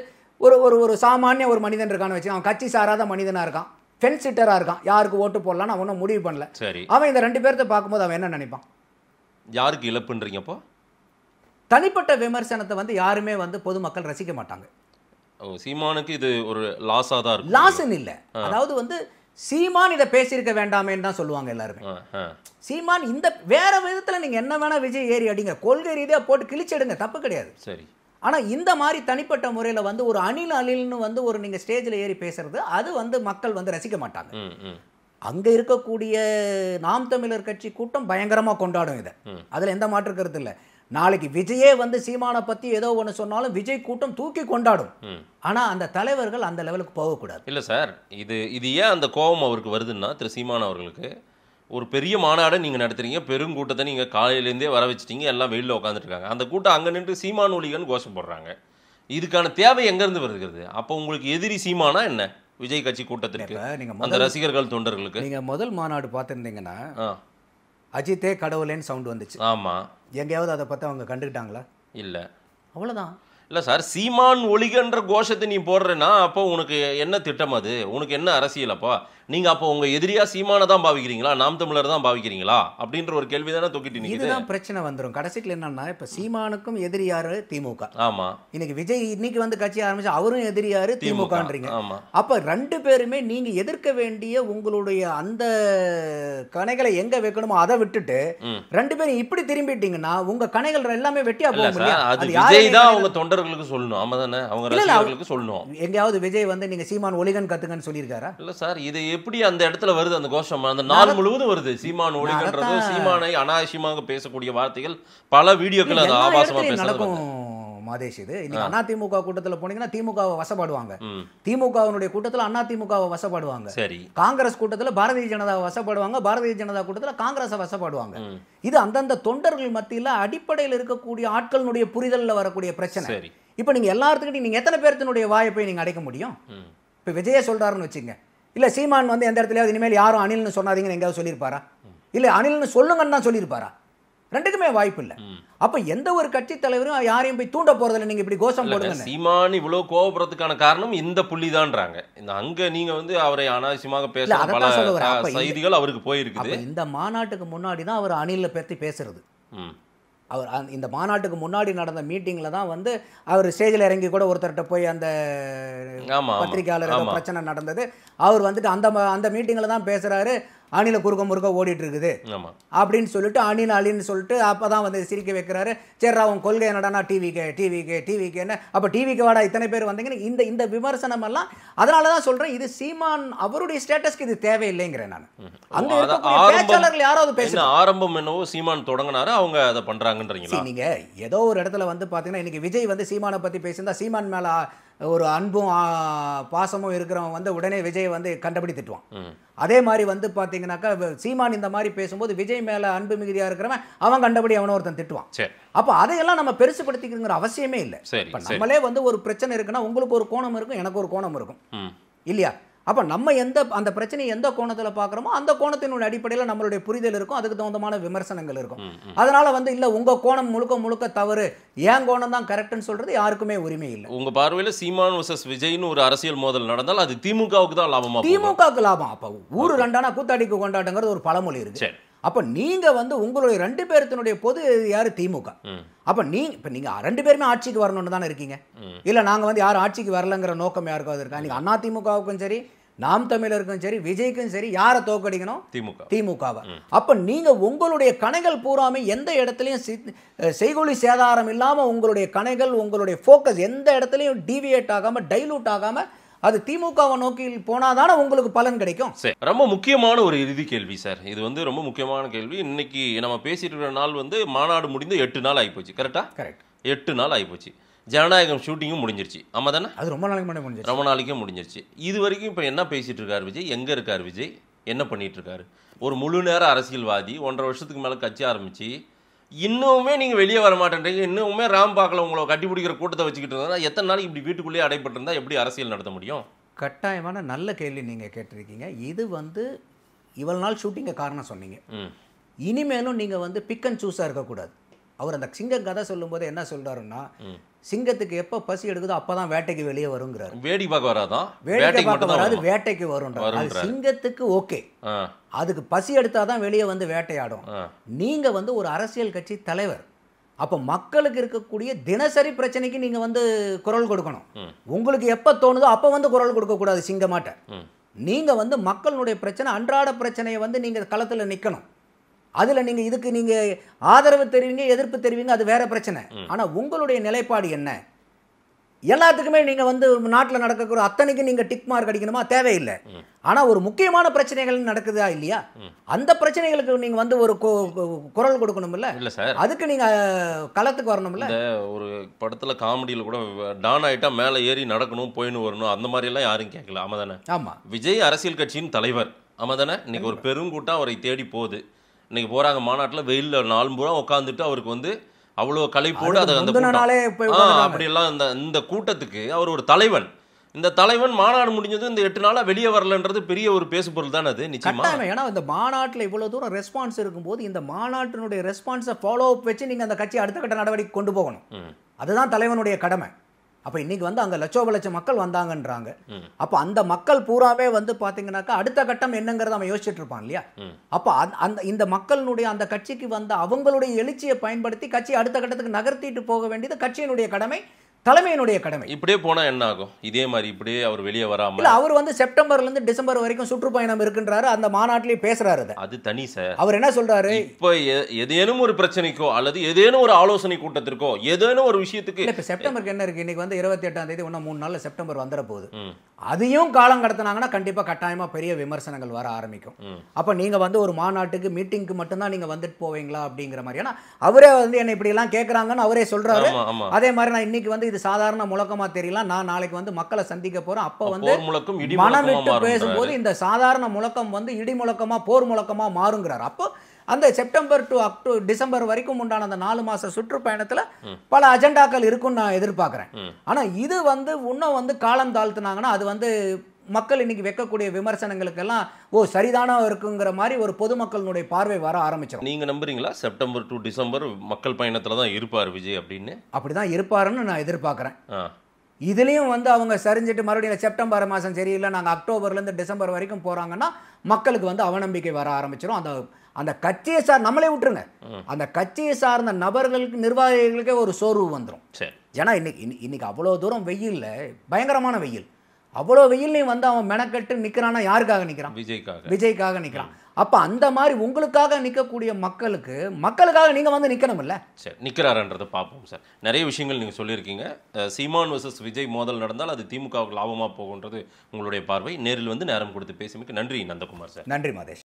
ஒரு சாமானிய ஒரு மனிதன் இருக்கான்னு வச்சு, அவன் கட்சி சாராத மனிதனாக இருக்கான், ஃபென்ஸ் சிட்டராக இருக்கான், யாருக்கு ஓட்டு போடலான்னு அவனும் முடிவு பண்ணல. சரி, அவன் இந்த 2 பேர்த்த பார்க்கும்போது அவன் என்ன நினைப்பான்? யாருக்கு இழப்புன்றீங்க? அப்போ தனிப்பட்ட விமர்சனத்தை வந்து யாருமே வந்து பொதுமக்கள் ரசிக்க மாட்டாங்க. சீமானுக்கு இது ஒரு லாஸாக தான் இருக்கும். லாஸ்ன்னு இல்லை, அதாவது வந்து சீமான் இதை பேசியிருக்க வேண்டாமேன்னு தான் சொல்லுவாங்க எல்லாருமே. சீமான் இந்த வேற விதத்தில் நீங்கள் என்ன வேணா விஜய் ஏறி அடிங்க, கொள்கை ரீதியாக போட்டு கிழிச்சிடுங்க, தப்பு கிடையாது. சரி, ஆனால் இந்த மாதிரி தனிப்பட்ட முறையில் வந்து ஒரு அணில்னு வந்து நீங்கள் ஸ்டேஜில் ஏறி பேசுறது, அது வந்து மக்கள் வந்து ரசிக்க மாட்டாங்க. அங்கே இருக்கக்கூடிய நாம் தமிழர் கட்சி கூட்டம் பயங்கரமாக கொண்டாடும் இதை, அதில் எந்த மாற்று கருத்து இல்லை. நாளைக்கு விஜயே வந்து சீமானை பற்றி ஏதோ ஒன்று சொன்னாலும் விஜய் கூட்டம் தூக்கி கொண்டாடும். ஆனால் அந்த தலைவர்கள் அந்த லெவலுக்கு போகக்கூடாது. இல்லை சார், இது ஏன் அந்த கோபம் அவருக்கு வருதுன்னா, திரு சீமான் அவர்களுக்கு ஒரு பெரிய மாநாடை நீங்கள் நடத்துறீங்க, பெருங்கூட்டத்தை நீங்கள் காலையிலேருந்தே வர வச்சுட்டீங்க, எல்லாம் வெயிலில் உட்காந்துருக்காங்க. அந்த கூட்டம் அங்கே நின்று சீமான் ஒலிகன்னு கோஷம் போடுறாங்க. இதுக்கான தேவை எங்கேருந்து வருகிறது? அப்போ உங்களுக்கு எதிரி சீமானா என்ன விஜய் கட்சி கூட்டத்திற்கு, அந்த ரசிகர்கள் தொண்டர்களுக்கு? நீங்கள் முதல் மாநாடு பார்த்துருந்தீங்கன்னா அஜித்தே கடவுளேன்னு சவுண்ட் வந்துச்சு. ஆமாம், எங்கேயாவது அதை பற்றி அவங்க கண்டுக்கிட்டாங்களா? இல்லை. அவ்வளோதான். இல்லை சார், சீமான் ஒலிகன்ற கோஷத்தை நீ போடுறேன்னா அப்போ உனக்கு என்ன திட்டம்? அது உனக்கு என்ன அரசியல்? அப்போ நீங்கள் அப்போ உங்கள் எதிரியாக சீமானை தான் பாவிக்கிறீங்களா, நாம் தமிழர் தான் பாவிக்கிறீங்களா அப்படின்ற ஒரு கேள்வி தானே தொக்கிட்டு நிற்குது. இதுதான் பிரச்சனை வந்துடும் கடைசியில். என்னன்னா இப்போ சீமானுக்கும் எதிரி யாரு? திமுக. ஆமாம், இன்னைக்கு விஜய் இன்னைக்கு வந்து கட்சி ஆரம்பிச்சு அவரும் எதிரி யாரு? திமுகன்றீங்க. அப்போ 2 பேருமே நீங்கள் எதிர்க்க வேண்டிய உங்களுடைய அந்த கணைகளை எங்கே வைக்கணுமோ அதை விட்டுட்டு 2 பேரும் இப்படி திரும்பிட்டீங்கன்னா உங்கள் கணைகள் எல்லாமே வெட்டியா போக முடியும். அது விஜய் தான் அவங்க தொண்டர்களுக்கு சொல்லணும். ஆமா தானே, அவங்க ரசிகர்களுக்கு சொல்லணும். எங்கேயாவது விஜய் வந்து நீங்க சீமான் ஒலிகன் கத்துங்கன்னு சொல்லியிருக்காரா? இல்ல சார், இது எப்படி அந்த இடத்துல வருது அந்த கோஷம்? அந்த நாள் முழுவதும் வருது சீமான் ஒலிகன்றது. சீமானை அனாவசியமாக பேசக்கூடிய வார்த்தைகள் பல வீடியோக்கள் அது ஆபாசமா நடக்கும். மாதேஷ், இது இன்னைக்கு அதிமுக கூட்டத்தில் போனீங்கன்னா திமுகவை வசப்படுவாங்க, திமுகவினுடைய கூட்டத்தில் அதிமுகவை வசப்படுவாங்க, சரி, காங்கிரஸ் கூட்டத்தில் பாரதிய ஜனதாவை வசப்படுவாங்க, பாரதிய ஜனதா கூட்டத்தில் காங்கிரஸை வசப்படுவாங்க. இது அந்தந்த தொண்டர்கள் மத்தியில் அடிப்படையில் இருக்கக்கூடிய ஆட்களுடைய புரிதலில் வரக்கூடிய பிரச்சனை. இப்போ நீங்க எல்லாத்துக்கிட்டையும் நீங்க எத்தனை பேர்த்தினுடைய வாயை போய் நீங்க அடைக்க முடியும்? இப்போ விஜயே சொல்றாருன்னு வச்சுங்க, இல்ல சீமான் வந்து எந்த இடத்துலயாவது இனிமேல் யாரும் அணில்னு சொன்னாதீங்கன்னு எங்கேயாவது சொல்லியிருப்பாரா? இல்ல அணில்னு சொல்லுங்கன்னு தான் சொல்லியிருப்பாரா? ரெண்டுக்குமே வாய்ப்பு இல்லை. அப்ப எந்த ஒரு கட்சி தலைவரும் யாரையும் போய் தூண்ட போறதில்ல. நீங்க இப்படி கோஷம் போடுங்க. சீமான் இவ்வளவு கோபப்படுறதுக்கான காரணம் இந்த புள்ளிதான்றாங்க. இந்த அங்க நீங்க வந்து அவரை அனாவசியமாக பேச பல செய்திகள் அவருக்கு போயிருக்குது. இந்த மாநாட்டுக்கு முன்னாடி தான் அவர் அணில பத்தி பேசுறது. அவர் இந்த மாநாட்டுக்கு முன்னாடி நடந்த மீட்டிங்கில் தான் வந்து அவர் ஸ்டேஜில் இறங்கி கூட ஒருத்தர்கிட்ட போய் அந்த பத்திரிகையாளர் ஏதோ பிரச்சனை நடந்தது. அவர் வந்துட்டு அந்த மீட்டிங்கில் தான் பேசுகிறாரு, அணில குறுக்க முறுக்க ஓடிட்டு இருக்குது அப்படின்னு சொல்லிட்டு அணின்னு சொல்லிட்டு அப்போ தான் வந்து சிரிக்க வைக்கிறாரு. சரி அவன் கொள்கை என்னடானா டிவிக்கேன்னு, அப்போ டிவிக்கு வாடா இத்தனை பேர் வந்தீங்கன்னு இந்த விமர்சனம் எல்லாம். அதனால தான் சொல்கிறேன், இது சீமான் அவருடைய ஸ்டேட்டஸ்க்கு இது தேவையில்லைங்கிறேன் நான். அங்கே பேச்சாளர்கள் யாராவது பேச ஆரம்பம் என்னவோ சீமான் தொடங்கினாரு, அவங்க அதை பண்ணுறாங்கன்றீங்களா? நீங்கள் ஏதோ ஒரு இடத்துல வந்து பார்த்தீங்கன்னா இன்றைக்கி விஜய் வந்து சீமானை பற்றி பேசியிருந்தா சீமான் மேலே ஒரு அன்பும் பாசமும் இருக்கிறவன் வந்து உடனே விஜய் வந்து கண்டபடி திட்டுவான். அதே மாதிரி வந்து பார்த்தீங்கன்னாக்கா சீமான் இந்த மாதிரி பேசும்போது விஜய் மேலே அன்பு மிகுதியாக இருக்கிறவன் அவன் கண்டபடி அவனை ஒருத்தன் திட்டுவான். அப்போ அதையெல்லாம் நம்ம பெருசுபடுத்திக்கிற அவசியமே இல்லை. இப்போ நம்மளே வந்து ஒரு பிரச்சனை இருக்குன்னா உங்களுக்கு ஒரு கோணம் இருக்கும், எனக்கு ஒரு கோணம் இருக்கும் இல்லையா? அப்போ நம்ம அந்த பிரச்சனையை எந்த கோணத்தில் பார்க்குறோமோ அந்த கோணத்தினுடைய அடிப்படையில் நம்மளுடைய புரிதல் இருக்கும், அதுக்கு தகுந்தமான விமர்சனங்கள் இருக்கும். அதனால வந்து இல்லை உங்கள் கோணம் முழுக்க தவறு, ஏன் கோணம் தான் கரெக்ட்னு சொல்றது யாருக்குமே உரிமை இல்லை. உங்கள் பார்வையில் சீமான் வர்சஸ் விஜய்னு ஒரு அரசியல் மோதல் நடந்தால் அது திமுகவுக்கு தான் லாபமா? திமுகவுக்கு லாபம். அப்போ ஊரு ரெண்டானா கூத்தாடிக்கு கொண்டாட்டங்கிறது ஒரு பழமொழி இருக்கு. அப்போ நீங்கள் வந்து உங்களுடைய 2 பேர்த்தினுடைய பொது யார்? திமுக. அப்போ இப்போ நீங்கள் 2 பேருமே ஆட்சிக்கு வரணும்னு தானே இருக்கீங்க. இல்லை நாங்கள் வந்து யாரும் ஆட்சிக்கு வரலங்கிற நோக்கம் யாருக்காவது இருக்கா? நீங்கள் அண்ணா திமுகவுக்கும் சரி, நாம் தமிழருக்கும் சரி, விஜய்க்கும் சரி, யாரை தோக்கடிக்கணும்? திமுகவை. அப்போ நீங்கள் உங்களுடைய கணைகள் பூராமே எந்த இடத்துலையும் செய்கொலி சேதாரம் இல்லாமல் உங்களுடைய கணைகள், உங்களுடைய ஃபோக்கஸ் எந்த இடத்துலையும் டீவியேட் ஆகாமல், டைலூட் ஆகாமல் அது திமுகவை நோக்கி போனாதானே உங்களுக்கு பலன் கிடைக்கும். சரி, ரொம்ப முக்கியமான ஒரு இறுதி கேள்வி சார். இது வந்து ரொம்ப முக்கியமான கேள்வி. இன்னைக்கு நம்ம பேசிட்டு இருக்கிற நாள் வந்து மாநாடு முடிந்து 8 நாள் ஆகிப்போச்சு. கரெக்டா? கரெக்ட். 8 நாள் ஆகிப்போச்சு. ஜனநாயகம் ஷூட்டிங்கும் முடிஞ்சிருச்சு. ஆமா தானே? அது ரொம்ப நாளைக்கு முன்னாடி முடிஞ்சிருச்சு. ரொம்ப நாளைக்கே முடிஞ்சிருச்சு. இது வரைக்கும் இப்போ என்ன பேசிட்டு இருக்காரு விஜய்? எங்கே இருக்கார் விஜய்? என்ன பண்ணிட்டு இருக்காரு? ஒரு முழு நேர அரசியல்வாதி 1.5 வருஷத்துக்கு மேலே கட்சி ஆரம்பிச்சு இன்னுமே நீங்கள் வெளியே வர மாட்டேன்றீங்க. இன்னுமே ராம்பாக்கில் உங்களை கட்டி பிடிக்கிற கூட்டத்தை வச்சுக்கிட்டு இருந்தா எத்தனை நாளைக்கு இப்படி வீட்டுக்குள்ளேயே அடைப்பட்டு இருந்தால் எப்படி அரசியல் நடத்த முடியும்? கட்டாயமான நல்ல கேள்வி நீங்கள் கேட்டிருக்கீங்க. இது வந்து இவ்வளவு நாள் ஷூட்டிங்கை காரணம் சொன்னீங்க. இனிமேலும் நீங்கள் வந்து பிக் அண்ட் சூஸாக இருக்கக்கூடாது. அவர் அந்த சிங்க கதை சொல்லும்போது என்ன சொல்கிறாருன்னா, சிங்கத்துக்கு எப்போ பசி எடுக்குதோ அப்போ தான் வேட்டைக்கு வெளியே வருங்கிறார். வேடி பார்க்க வராதான், வேட்டைக்கு பார்க்க வராது, வேட்டைக்கு வரும்ன்றார். அது சிங்கத்துக்கு ஓகே, அதுக்கு பசி எடுத்தால் தான் வெளியே வந்து வேட்டையாடும். நீங்கள் வந்து ஒரு அரசியல் கட்சி தலைவர், அப்போ மக்களுக்கு இருக்கக்கூடிய தினசரி பிரச்சனைக்கு நீங்கள் வந்து குரல் கொடுக்கணும். உங்களுக்கு எப்போ தோணுதோ அப்போ வந்து குரல் கொடுக்கக்கூடாது சிங்கமாட்ட. நீங்கள் வந்து மக்களுடைய பிரச்சனை, அன்றாட பிரச்சனையை வந்து நீங்கள் களத்தில் நிற்கணும். அதில் நீங்கள் இதுக்கு நீங்கள் ஆதரவு தெரிவிங்க, எதிர்ப்பு தெரிவிங்க, அது வேற பிரச்சனை. ஆனால் உங்களுடைய நிலைப்பாடு என்ன? எல்லாத்துக்குமே நீங்கள் வந்து நாட்டில் நடக்கக்கூடிய அத்தனைக்கும் நீங்கள் டிக் மார்க் அடிக்கணுமா? தேவையில்லை. ஆனால் ஒரு முக்கியமான பிரச்சனைகள் நடக்குதா இல்லையா, அந்த பிரச்சனைகளுக்கு நீங்கள் வந்து ஒரு குரல் கொடுக்கணும்ல. இல்லை சார், அதுக்கு நீங்கள் களத்துக்கு வரணும்ல. ஒரு படத்தில் காமெடியில் கூட டான் ஆகிட்டா மேலே ஏறி நடக்கணும், போயின்னு வரணும், அந்த மாதிரியெல்லாம் யாரும் கேட்கல. ஆமாம் தானே? ஆமாம். விஜய் அரசியல் கட்சியின் தலைவர். ஆமாம் தானே? இன்னைக்கு ஒரு பெருங்கூட்டம் அவரை தேடி போகுது. இன்னைக்கு போகிறாங்க மாநாட்டில், வெயிலில் 4 பூரா உட்காந்துட்டு அவருக்கு வந்து அவ்வளோ கலைப்போடு அதை அந்த அப்படியெல்லாம் இந்த கூட்டத்துக்கு அவர் ஒரு தலைவன். இந்த தலைவன் மாநாடு முடிஞ்சது இந்த 8 நாளாக வெளியே வரலன்றது பெரிய ஒரு பேசுபொருள் தான். அது நிச்சயமா. ஏன்னா இந்த மாநாட்டில் இவ்வளோ தூரம் ரெஸ்பான்ஸ் இருக்கும்போது இந்த மாநாட்டினுடைய ரெஸ்பான்ஸை ஃபாலோ அப் வச்சு நீங்கள் அந்த கட்சி அடுத்த கட்ட நடவடிக்கை கொண்டு போகணும். அதுதான் தலைவனுடைய கடமை. அப்போ இன்னைக்கு வந்து அங்கே லட்சம் மக்கள் வந்தாங்கன்றாங்க. அப்போ அந்த மக்கள் பூராவே வந்து பார்த்தீங்கன்னாக்கா அடுத்த கட்டம் என்னங்கிறத அவன் யோசிச்சுட்டு இருப்பான் இல்லையா? அப்போ இந்த மக்களுடைய அந்த கட்சிக்கு வந்த அவங்களுடைய எழுச்சியை பயன்படுத்தி கட்சி அடுத்த கட்டத்துக்கு நகர்த்திட்டு போக வேண்டியது கட்சியினுடைய கடமை, தலைமையினுடைய கடமை. இப்படியே போனா என்ன ஆகும்? இதே மாதிரி இப்படியே அவர் வெளியே வராம இல்ல, அவர் வந்து செப்டம்பர்ல இருந்து டிசம்பர் வரைக்கும் சுற்றுப்பயணம் இருக்குன்றாரு, அந்த மாநாட்டிலே பேசுறாரு. அது தனி சார். அவர் என்ன சொல்றாரு? இப்ப ஏதேனும் ஒரு பிரச்சனைக்கோ அல்லது ஏதேனும் ஒரு ஆலோசனை கூட்டத்திற்கோ ஏதேனும் ஒரு விஷயத்துக்கு இப்ப செப்டம்பருக்கு என்ன இருக்கு? இன்னைக்கு வந்து 28ஆம் தேதி, இன்னும் 3 நாள்ல செப்டம்பர் வந்துட போகுது. அதையும் காலம் கடத்தினாங்கன்னா கண்டிப்பா கட்டாயமா பெரிய விமர்சனங்கள் வர ஆரம்பிக்கும். அப்ப நீங்க வந்து ஒரு மாநாட்டுக்கு மீட்டிங்க்கு மட்டும்தான் நீங்க வந்துட்டு போவீங்களா அப்படிங்கிற மாதிரி. ஏன்னா அவரே வந்து என்ன இப்படி எல்லாம் கேட்கறாங்கன்னு அவரே சொல்றாரு. அதே மாதிரி நான் இன்னைக்கு வந்து இது சாதாரண முழக்கமா தெரியல, நான் நாளைக்கு வந்து மக்களை சந்திக்க போறேன், அப்ப வந்து மனம் விட்டு பேசும்போது இந்த சாதாரண முழக்கம் வந்து இடி முழக்கமா போர் முழக்கமா மாறுங்கிறார். அப்போ அந்த செப்டம்பர் டு டிசம்பர் வரைக்கும் உண்டான அந்த 4 மாச சுற்றுப்பயணத்துல பல அஜெண்டாக்கள் இருக்குன்னு நான் எதிர்பார்க்கிறேன். ஆனா இது வந்து இன்னும் வந்து காலம் தாழ்த்துனாங்கன்னா அது வந்து மக்கள் இன்னைக்கு வைக்கக்கூடிய விமர்சனங்களுக்கெல்லாம் சரிதானா இருக்குங்கிற மாதிரி ஒரு பொதுமக்களுடைய பார்வை வர ஆரம்பிச்சிடும். நீங்க நம்புறீங்களா செப்டம்பர் டு டிசம்பர் மக்கள் பயணத்துல தான் இருப்பார் விஜய் அப்படின்னு? அப்படிதான் இருப்பாருன்னு நான் எதிர்பார்க்கிறேன். இதுலேயும் வந்து அவங்க சரிஞ்சிட்டு மறுபடியும் செப்டம்பர் மாதம் சரியில்லை, நாங்கள் அக்டோபர்லேருந்து டிசம்பர் வரைக்கும் போகிறாங்கன்னா மக்களுக்கு வந்து அவநம்பிக்கை வர ஆரம்பிச்சிடும். அந்த கட்சியை நம்மளே விட்டுருங்க, அந்த கட்சியை சார்ந்த நபர்களுக்கு நிர்வாகிகளுக்கே ஒரு சோர்வு வந்துடும். ஏன்னா இன்னைக்கு அவ்வளோ தூரம் வெயில்ல, பயங்கரமான வெயில், அவ்வளோ வெயில்லையும் வந்து அவன் மெனக்கட்டு நிற்கிறான்னா யாருக்காக நிற்கிறான்? விஜய்க்காக நிற்கிறான். அப்போ அந்த மாதிரி உங்களுக்காக நிற்கக்கூடிய மக்களுக்காக நீங்கள் வந்து நிற்கணும்ல. சரி, நிற்கிறாருன்றதை பார்ப்போம் சார். நிறைய விஷயங்கள் நீங்கள் சொல்லியிருக்கீங்க. சீமான் வர்சஸ் விஜய் மோதல் நடந்தால் அது திமுகவுக்கு லாபமாக போகுன்றது உங்களுடைய பார்வை. நேரில் வந்து நேரம் கொடுத்து பேசியமைக்கு நன்றி நந்தகுமார் சார். நன்றி மாதேஷ்.